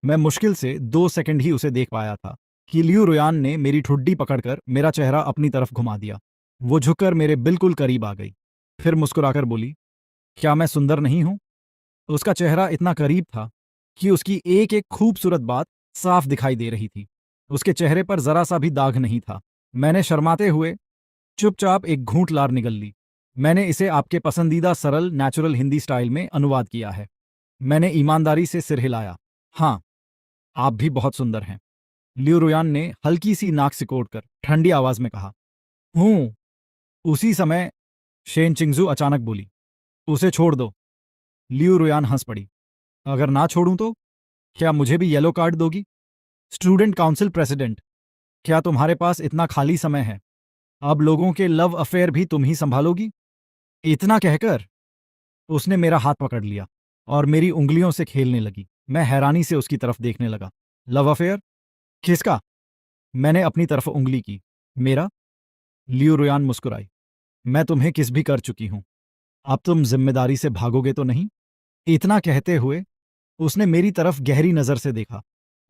मैं मुश्किल से 2 सेकंड ही उसे देख पाया था कि लियू रुयान ने मेरी ठुड्डी पकड़कर मेरा चेहरा अपनी तरफ घुमा दिया। वो झुककर मेरे बिल्कुल करीब आ गई। फिर मुस्कुराकर बोली, क्या मैं सुंदर नहीं हूं? उसका चेहरा इतना करीब था कि उसकी एक एक खूबसूरत बात साफ दिखाई दे रही थी। उसके चेहरे पर जरा सा भी दाग नहीं था। मैंने शर्माते हुए चुपचाप एक घूंट लार निगल ली। मैंने इसे आपके पसंदीदा सरल नेचुरल हिंदी स्टाइल में अनुवाद किया है। मैंने ईमानदारी से सिर हिलाया। हाँ, आप भी बहुत सुंदर हैं। लियू रुयान ने हल्की सी नाक सिकोड़कर ठंडी आवाज में कहा, हूं। उसी समय शेन चिंगजू अचानक बोली, उसे छोड़ दो। लियू रुयान हंस पड़ी। अगर ना छोड़ूं तो क्या मुझे भी येलो कार्ड दोगी? स्टूडेंट काउंसिल प्रेसिडेंट, क्या तुम्हारे पास इतना खाली समय है? अब लोगों के लव अफेयर भी तुम ही संभालोगी? इतना कहकर उसने मेरा हाथ पकड़ लिया और मेरी उंगलियों से खेलने लगी। मैं हैरानी से उसकी तरफ देखने लगा। Love affair? किसका? मैंने अपनी तरफ उंगली की। मेरा? लियू रुयान मुस्कुराई। मैं तुम्हें किस भी कर चुकी हूं। अब तुम जिम्मेदारी से भागोगे तो नहीं? इतना कहते हुए उसने मेरी तरफ गहरी नजर से देखा,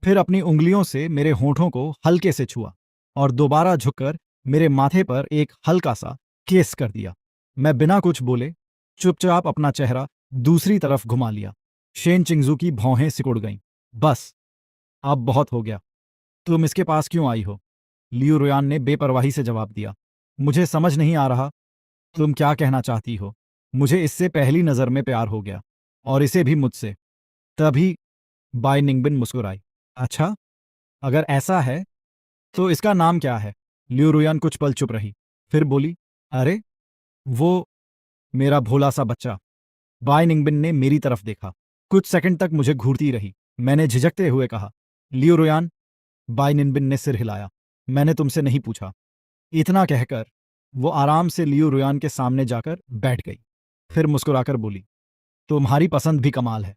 फिर अपनी उंगलियों से मेरे होंठों को हल्के से छुआ और दोबारा झुककर मेरे माथे पर एक हल्का सा किस कर दिया। मैं बिना कुछ बोले चुपचाप अपना चेहरा दूसरी तरफ घुमा लिया। शेन चिंगजू की भौहें सिकुड़ गईं। बस, अब बहुत हो गया। तुम इसके पास क्यों आई हो? लियू रुयान ने बेपरवाही से जवाब दिया। मुझे समझ नहीं आ रहा तुम क्या कहना चाहती हो। मुझे इससे पहली नजर में प्यार हो गया, और इसे भी मुझसे। तभी बाई निंगबिन मुस्कुराई। अच्छा, अगर ऐसा है तो इसका नाम क्या है? लियू रुयान कुछ पल चुप रही, फिर बोली, अरे वो मेरा भोला सा बच्चा। बाई निंगबिन ने मेरी तरफ देखा, कुछ सेकंड तक मुझे घूरती रही। मैंने झिझकते हुए कहा, लियू रुयान। बाई निंगबिन ने सिर हिलाया, मैंने तुमसे नहीं पूछा। इतना कहकर वो आराम से लियू रुयान के सामने जाकर बैठ गई, फिर मुस्कुराकर बोली, तुम्हारी पसंद भी कमाल है।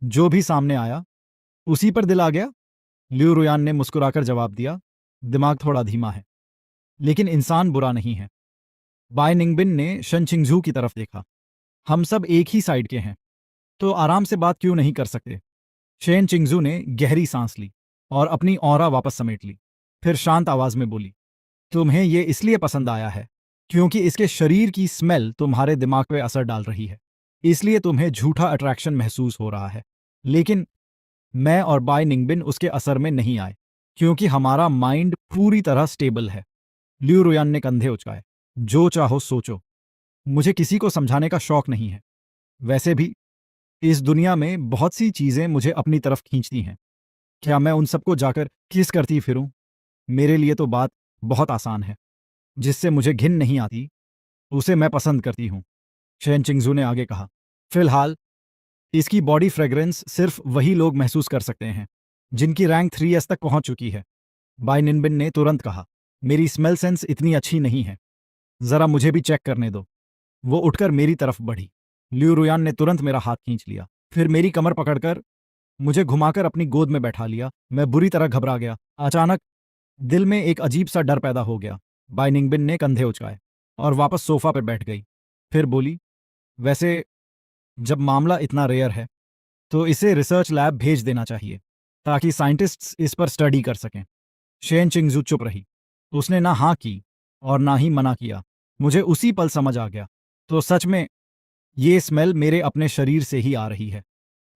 जो भी सामने आया उसी पर दिल आ गया। लियू रुयान ने मुस्कुराकर जवाब दिया, दिमाग थोड़ा धीमा है, लेकिन इंसान बुरा नहीं है। बाय निंगबिन ने शन चिंगजू की तरफ देखा, हम सब एक ही साइड के हैं, तो आराम से बात क्यों नहीं कर सकते? शेन चिंगजू ने गहरी सांस ली और अपनी ऑरा वापस समेट ली, फिर शांत आवाज में बोली, तुम्हें ये इसलिए पसंद आया है क्योंकि इसके शरीर की स्मेल तुम्हारे दिमाग पे असर डाल रही है, इसलिए तुम्हें झूठा अट्रैक्शन महसूस हो रहा है। लेकिन मैं और बाय निंगबिन उसके असर में नहीं आए, क्योंकि हमारा माइंड पूरी तरह स्टेबल है। लियू रुयान ने कंधे उचकाए, जो चाहो सोचो, मुझे किसी को समझाने का शौक नहीं है। वैसे भी इस दुनिया में बहुत सी चीजें मुझे अपनी तरफ खींचती हैं। क्या मैं उन सबको जाकर किस करती फिरूं? मेरे लिए तो बात बहुत आसान है, जिससे मुझे घिन नहीं आती उसे मैं पसंद करती हूं। शेन चिंगजू ने आगे कहा, फिलहाल इसकी बॉडी फ्रेग्रेंस सिर्फ वही लोग महसूस कर सकते हैं जिनकी रैंक 3S तक पहुंच चुकी है। बाय निनबिन ने तुरंत कहा, मेरी स्मेल सेंस इतनी अच्छी नहीं है, जरा मुझे भी चेक करने दो। वो उठकर मेरी तरफ बढ़ी। लियू रुयान ने तुरंत मेरा हाथ खींच लिया, फिर मेरी कमर पकड़कर मुझे घुमाकर अपनी गोद में बैठा लिया। मैं बुरी तरह घबरा गया। अचानक दिल में एक अजीब सा डर पैदा हो गया। बाय निंगबिन ने कंधे उचकाए और वापस सोफा पर बैठ गई, फिर बोली, वैसे जब मामला इतना रेयर है तो इसे रिसर्च लैब भेज देना चाहिए ताकि साइंटिस्ट्स इस पर स्टडी कर सकें। शेन चिंगजू चुप रही, उसने ना हाँ की और ना ही मना किया। मुझे उसी पल समझ आ गया, तो सच में ये स्मेल मेरे अपने शरीर से ही आ रही है।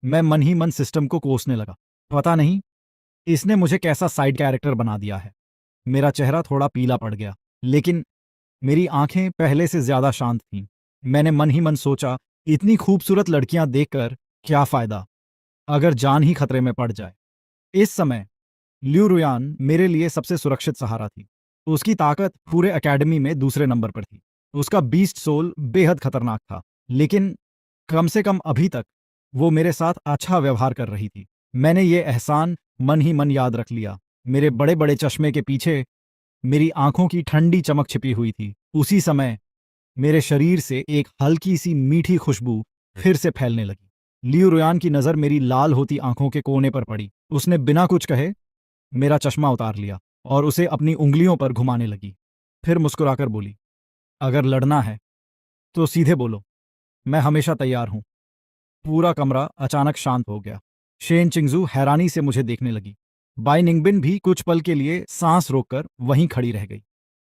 मैं मन ही मन सिस्टम को कोसने लगा, पता नहीं इसने मुझे कैसा साइड कैरेक्टर बना दिया है। मेरा चेहरा थोड़ा पीला पड़ गया, लेकिन मेरी आंखें पहले से ज्यादा शांत थीं। मैंने मन ही मन सोचा, इतनी खूबसूरत लड़कियां देखकर क्या फायदा अगर जान ही खतरे में पड़ जाए। इस समय लियू रुयान मेरे लिए सबसे सुरक्षित सहारा थी। उसकी ताकत पूरे एकेडमी में दूसरे नंबर पर थी। उसका बीस्ट सोल बेहद खतरनाक था, लेकिन कम से कम अभी तक वो मेरे साथ अच्छा व्यवहार कर रही थी। मैंने ये एहसान मन ही मन याद रख लिया। मेरे बड़े बड़े चश्मे के पीछे मेरी आंखों की ठंडी चमक छिपी हुई थी। उसी समय मेरे शरीर से एक हल्की सी मीठी खुशबू फिर से फैलने लगी। लियू रुयान की नजर मेरी लाल होती आंखों के कोने पर पड़ी। उसने बिना कुछ कहे मेरा चश्मा उतार लिया और उसे अपनी उंगलियों पर घुमाने लगी, फिर मुस्कुराकर बोली, अगर लड़ना है तो सीधे बोलो, मैं हमेशा तैयार हूं। पूरा कमरा अचानक शांत हो गया। शेन चिंगजू हैरानी से मुझे देखने लगी। बाई निंगबिन भी कुछ पल के लिए सांस रोककर वहीं खड़ी रह गई।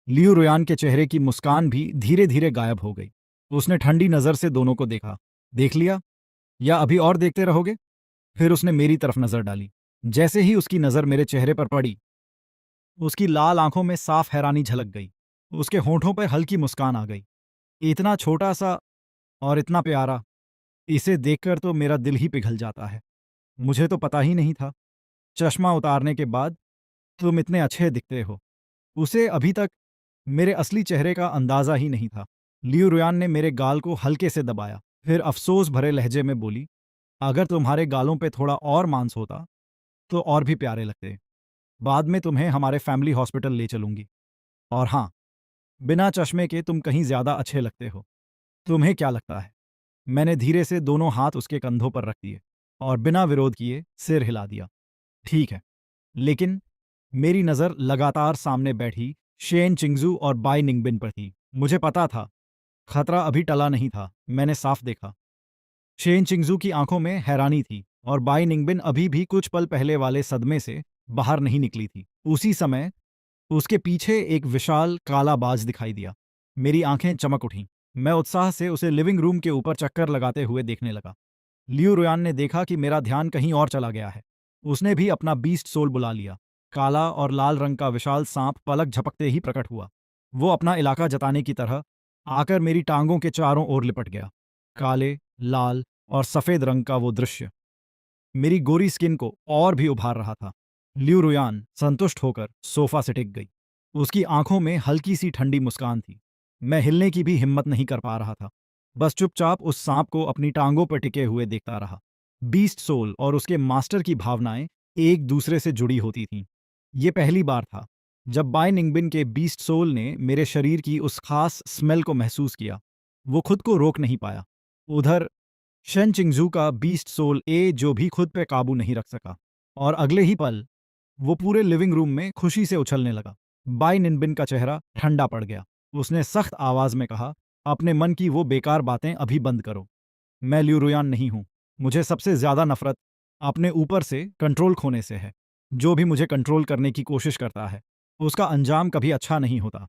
लियू रुयान के चेहरे की मुस्कान भी धीरे धीरे गायब हो गई। उसने ठंडी नजर से दोनों को देखा। देख लिया या अभी और देखते रहोगे? फिर उसने मेरी तरफ नजर डाली। जैसे ही उसकी नजर मेरे चेहरे पर पड़ी, उसकी लाल आंखों में साफ हैरानी झलक गई। उसके होठों पर हल्की मुस्कान आ गई। इतना छोटा सा और इतना प्यारा, इसे देखकर तो मेरा दिल ही पिघल जाता है। मुझे तो पता ही नहीं था, चश्मा उतारने के बाद तुम इतने अच्छे दिखते हो। उसे अभी तक मेरे असली चेहरे का अंदाजा ही नहीं था। लियू रुयान ने मेरे गाल को हल्के से दबाया, फिर अफसोस भरे लहजे में बोली, अगर तुम्हारे गालों पे थोड़ा और मांस होता तो और भी प्यारे लगते। बाद में तुम्हें हमारे फैमिली हॉस्पिटल ले चलूंगी। और हाँ, बिना चश्मे के तुम कहीं ज्यादा अच्छे लगते हो। तुम्हें क्या लगता है? मैंने धीरे से दोनों हाथ उसके कंधों पर रख दिए और बिना विरोध किए सिर हिला दिया। ठीक है। लेकिन मेरी नजर लगातार सामने बैठी शेन चिंगजू और बाई निंगबिन पर थी। मुझे पता था खतरा अभी टला नहीं था। मैंने साफ देखा, शेन चिंगजू की आंखों में हैरानी थी और बाई निंगबिन अभी भी कुछ पल पहले वाले सदमे से बाहर नहीं निकली थी। उसी समय उसके पीछे एक विशाल काला बाज दिखाई दिया। मेरी आंखें चमक उठीं। मैं उत्साह से उसे लिविंग रूम के ऊपर चक्कर लगाते हुए देखने लगा। लियू रुयान ने देखा कि मेरा ध्यान कहीं और चला गया है। उसने भी अपना बीस्ट सोल बुला लिया। काला और लाल रंग का विशाल सांप पलक झपकते ही प्रकट हुआ। वो अपना इलाका जताने की तरह आकर मेरी टांगों के चारों ओर लिपट गया। काले, लाल और सफेद रंग का वो दृश्य मेरी गोरी स्किन को और भी उभार रहा था। लियू रुयान संतुष्ट होकर सोफा से टिक गई। उसकी आंखों में हल्की सी ठंडी मुस्कान थी। मैं हिलने की भी हिम्मत नहीं कर पा रहा था। बस चुपचाप उस सांप को अपनी टांगों पर टिके हुए देखता रहा। बीस्ट सोल और उसके मास्टर की भावनाएं एक दूसरे से जुड़ी होती थीं। ये पहली बार था जब बाय निंगबिन के बीस्ट सोल ने मेरे शरीर की उस खास स्मेल को महसूस किया। वो खुद को रोक नहीं पाया। उधर शन चिंगजू का बीस्ट सोल ए जो भी खुद पे काबू नहीं रख सका, और अगले ही पल वो पूरे लिविंग रूम में खुशी से उछलने लगा। बाय निन्बिन का चेहरा ठंडा पड़ गया। उसने सख्त आवाज में कहा, अपने मन की वो बेकार बातें अभी बंद करो। मैं लियू रुयान नहीं हूं। मुझे सबसे ज्यादा नफरत अपने ऊपर से कंट्रोल खोने से है। जो भी मुझे कंट्रोल करने की कोशिश करता है उसका अंजाम कभी अच्छा नहीं होता।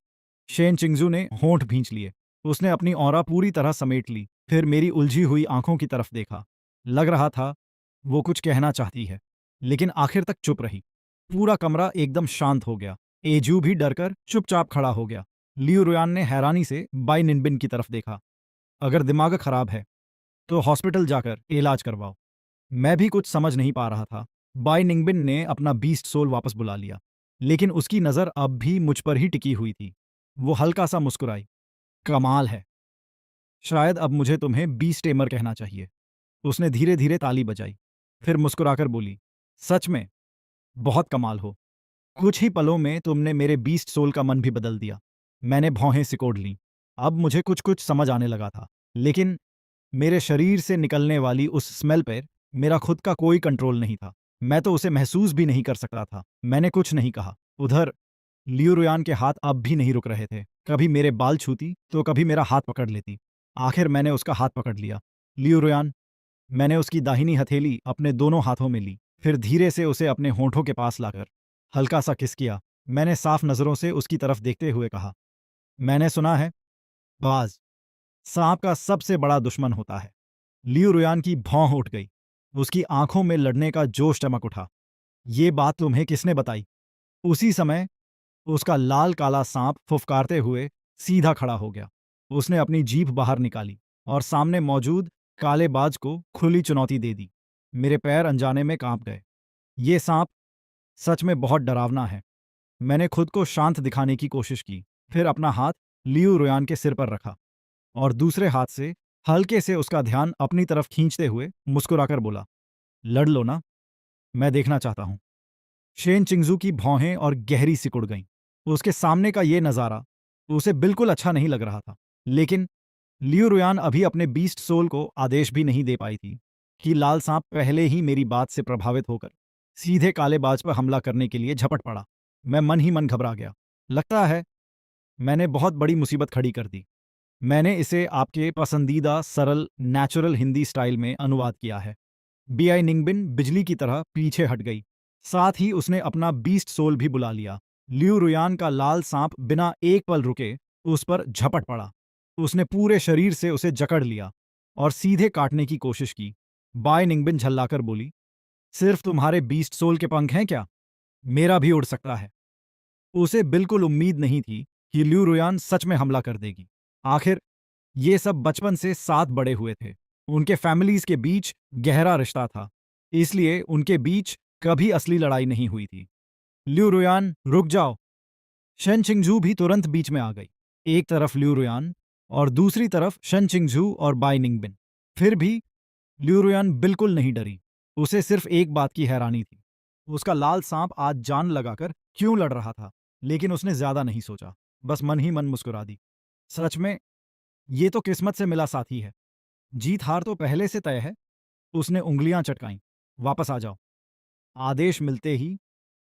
शेन चिंगजू ने होंठ भींच लिए। उसने अपनी औरा पूरी तरह समेट ली, फिर मेरी उलझी हुई आंखों की तरफ देखा। लग रहा था वो कुछ कहना चाहती है, लेकिन आखिर तक चुप रही। पूरा कमरा एकदम शांत हो गया। एजू भी डरकर चुपचाप खड़ा हो गया। लियू रुयान ने हैरानी से बाई निन्बिन की तरफ देखा। अगर दिमाग खराब है तो हॉस्पिटल जाकर इलाज करवाओ। मैं भी कुछ समझ नहीं पा रहा था। बाई निंगबिन ने अपना बीस्ट सोल वापस बुला लिया, लेकिन उसकी नजर अब भी मुझ पर ही टिकी हुई थी। वो हल्का सा मुस्कुराई। कमाल है। शायद अब मुझे तुम्हें बीस्ट टेमर कहना चाहिए। उसने धीरे धीरे ताली बजाई, फिर मुस्कुराकर बोली, सच में बहुत कमाल हो। कुछ ही पलों में तुमने मेरे बीस्ट सोल का मन भी बदल दिया। मैंने भौहें सिकोड़ लीं। अब मुझे कुछ कुछ समझ आने लगा था, लेकिन मेरे शरीर से निकलने वाली उस स्मेल पर मेरा खुद का कोई कंट्रोल नहीं था। मैं तो उसे महसूस भी नहीं कर सकता था। मैंने कुछ नहीं कहा। उधर लियू रुयान के हाथ अब भी नहीं रुक रहे थे। कभी मेरे बाल छूती तो कभी मेरा हाथ पकड़ लेती। आखिर मैंने उसका हाथ पकड़ लिया। लियू रुयान, मैंने उसकी दाहिनी हथेली अपने दोनों हाथों में ली, फिर धीरे से उसे अपने होंठों के पास लाकर हल्का सा किस किया। मैंने साफ नजरों से उसकी तरफ देखते हुए कहा, मैंने सुना है बाज सांप का सबसे बड़ा दुश्मन होता है। लियू रुयान की भौं उठ गई। उसकी आंखों में लड़ने का जोश चमक उठा। ये बात तुम्हें किसने बताई? उसी समय उसका लाल काला सांप फुफकारते हुए सीधा खड़ा हो गया। उसने अपनी जीभ बाहर निकाली और सामने मौजूद काले बाज को खुली चुनौती दे दी। मेरे पैर अनजाने में कांप गए। ये सांप सच में बहुत डरावना है। मैंने खुद को शांत दिखाने की कोशिश की, फिर अपना हाथ लियू रुयान के सिर पर रखा और दूसरे हाथ से हल्के से उसका ध्यान अपनी तरफ खींचते हुए मुस्कुराकर बोला, लड़ लो ना, मैं देखना चाहता हूं। शेन चिंगजू की भौहें और गहरी सिकुड़ गईं। उसके सामने का ये नजारा उसे बिल्कुल अच्छा नहीं लग रहा था, लेकिन लियू रुयान अभी अपने बीस्ट सोल को आदेश भी नहीं दे पाई थी कि लाल सांप पहले ही मेरी बात से प्रभावित होकर सीधे काले बाज पर हमला करने के लिए झपट पड़ा। मैं मन ही मन घबरा गया। लगता है मैंने बहुत बड़ी मुसीबत खड़ी कर दी। मैंने इसे आपके पसंदीदा सरल नेचुरल हिंदी स्टाइल में अनुवाद किया है। बीआई निंगबिन बिजली की तरह पीछे हट गई। साथ ही उसने अपना बीस्ट सोल भी बुला लिया। लियू रुयान का लाल सांप बिना एक पल रुके उस पर झपट पड़ा। उसने पूरे शरीर से उसे जकड़ लिया और सीधे काटने की कोशिश की। बाय निंगबिन झल्लाकर बोली, सिर्फ तुम्हारे बीस्ट सोल के पंख हैं क्या? मेरा भी उड़ सकता है। उसे बिल्कुल उम्मीद नहीं थी कि लियू रुयान सच में हमला कर देगी। आखिर ये सब बचपन से साथ बड़े हुए थे। उनके फैमिलीज के बीच गहरा रिश्ता था, इसलिए उनके बीच कभी असली लड़ाई नहीं हुई थी। लियू रुयान, रुक जाओ। शन चिंगजू भी तुरंत बीच में आ गई। एक तरफ लियू रुयान और दूसरी तरफ शन चिंगजू और बाई निंगबिन। फिर भी लियू रुयान बिल्कुल नहीं डरी। उसे सिर्फ एक बात की हैरानी थी, उसका लाल सांप आज जान लगाकर क्यों लड़ रहा था। लेकिन उसने ज्यादा नहीं सोचा, बस मन ही मन मुस्कुरा दी। सच में ये तो किस्मत से मिला साथी है। जीत हार तो पहले से तय है। उसने उंगलियां चटकाईं। वापस आ जाओ। आदेश मिलते ही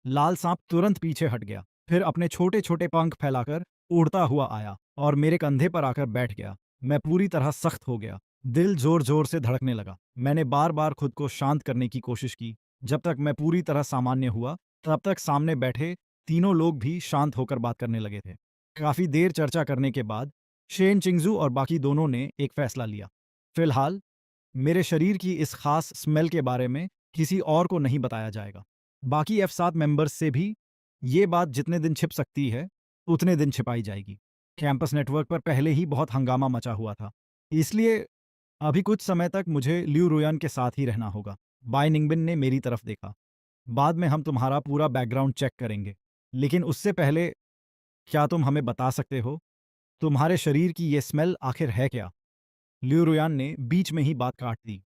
लाल सांप तुरंत पीछे हट गया, फिर अपने छोटे छोटे पंख फैलाकर उड़ता हुआ आया और मेरे कंधे पर आकर बैठ गया। मैं पूरी तरह सख्त हो गया। दिल जोर जोर से धड़कने लगा। मैंने बार बार खुद को शांत करने की कोशिश की। जब तक मैं पूरी तरह सामान्य हुआ, तब तक सामने बैठे तीनों लोग भी शांत होकर बात करने लगे थे। काफी देर चर्चा करने के बाद शेन चिंगजू और बाकी दोनों ने एक फैसला लिया। फिलहाल मेरे शरीर की इस खास स्मेल के बारे में किसी और को नहीं बताया जाएगा। बाकी F7 मेंबर्स से भी ये बात जितने दिन छिप सकती है उतने दिन छिपाई जाएगी। कैंपस नेटवर्क पर पहले ही बहुत हंगामा मचा हुआ था, इसलिए अभी कुछ समय तक मुझे लियू रुयान के साथ ही रहना होगा। बाय निंगबिन ने मेरी तरफ देखा। बाद में हम तुम्हारा पूरा बैकग्राउंड चेक करेंगे, लेकिन उससे पहले क्या तुम हमें बता सकते हो तुम्हारे शरीर की ये स्मेल आखिर है क्या? ल्यू रुयान ने बीच में ही बात काट दी।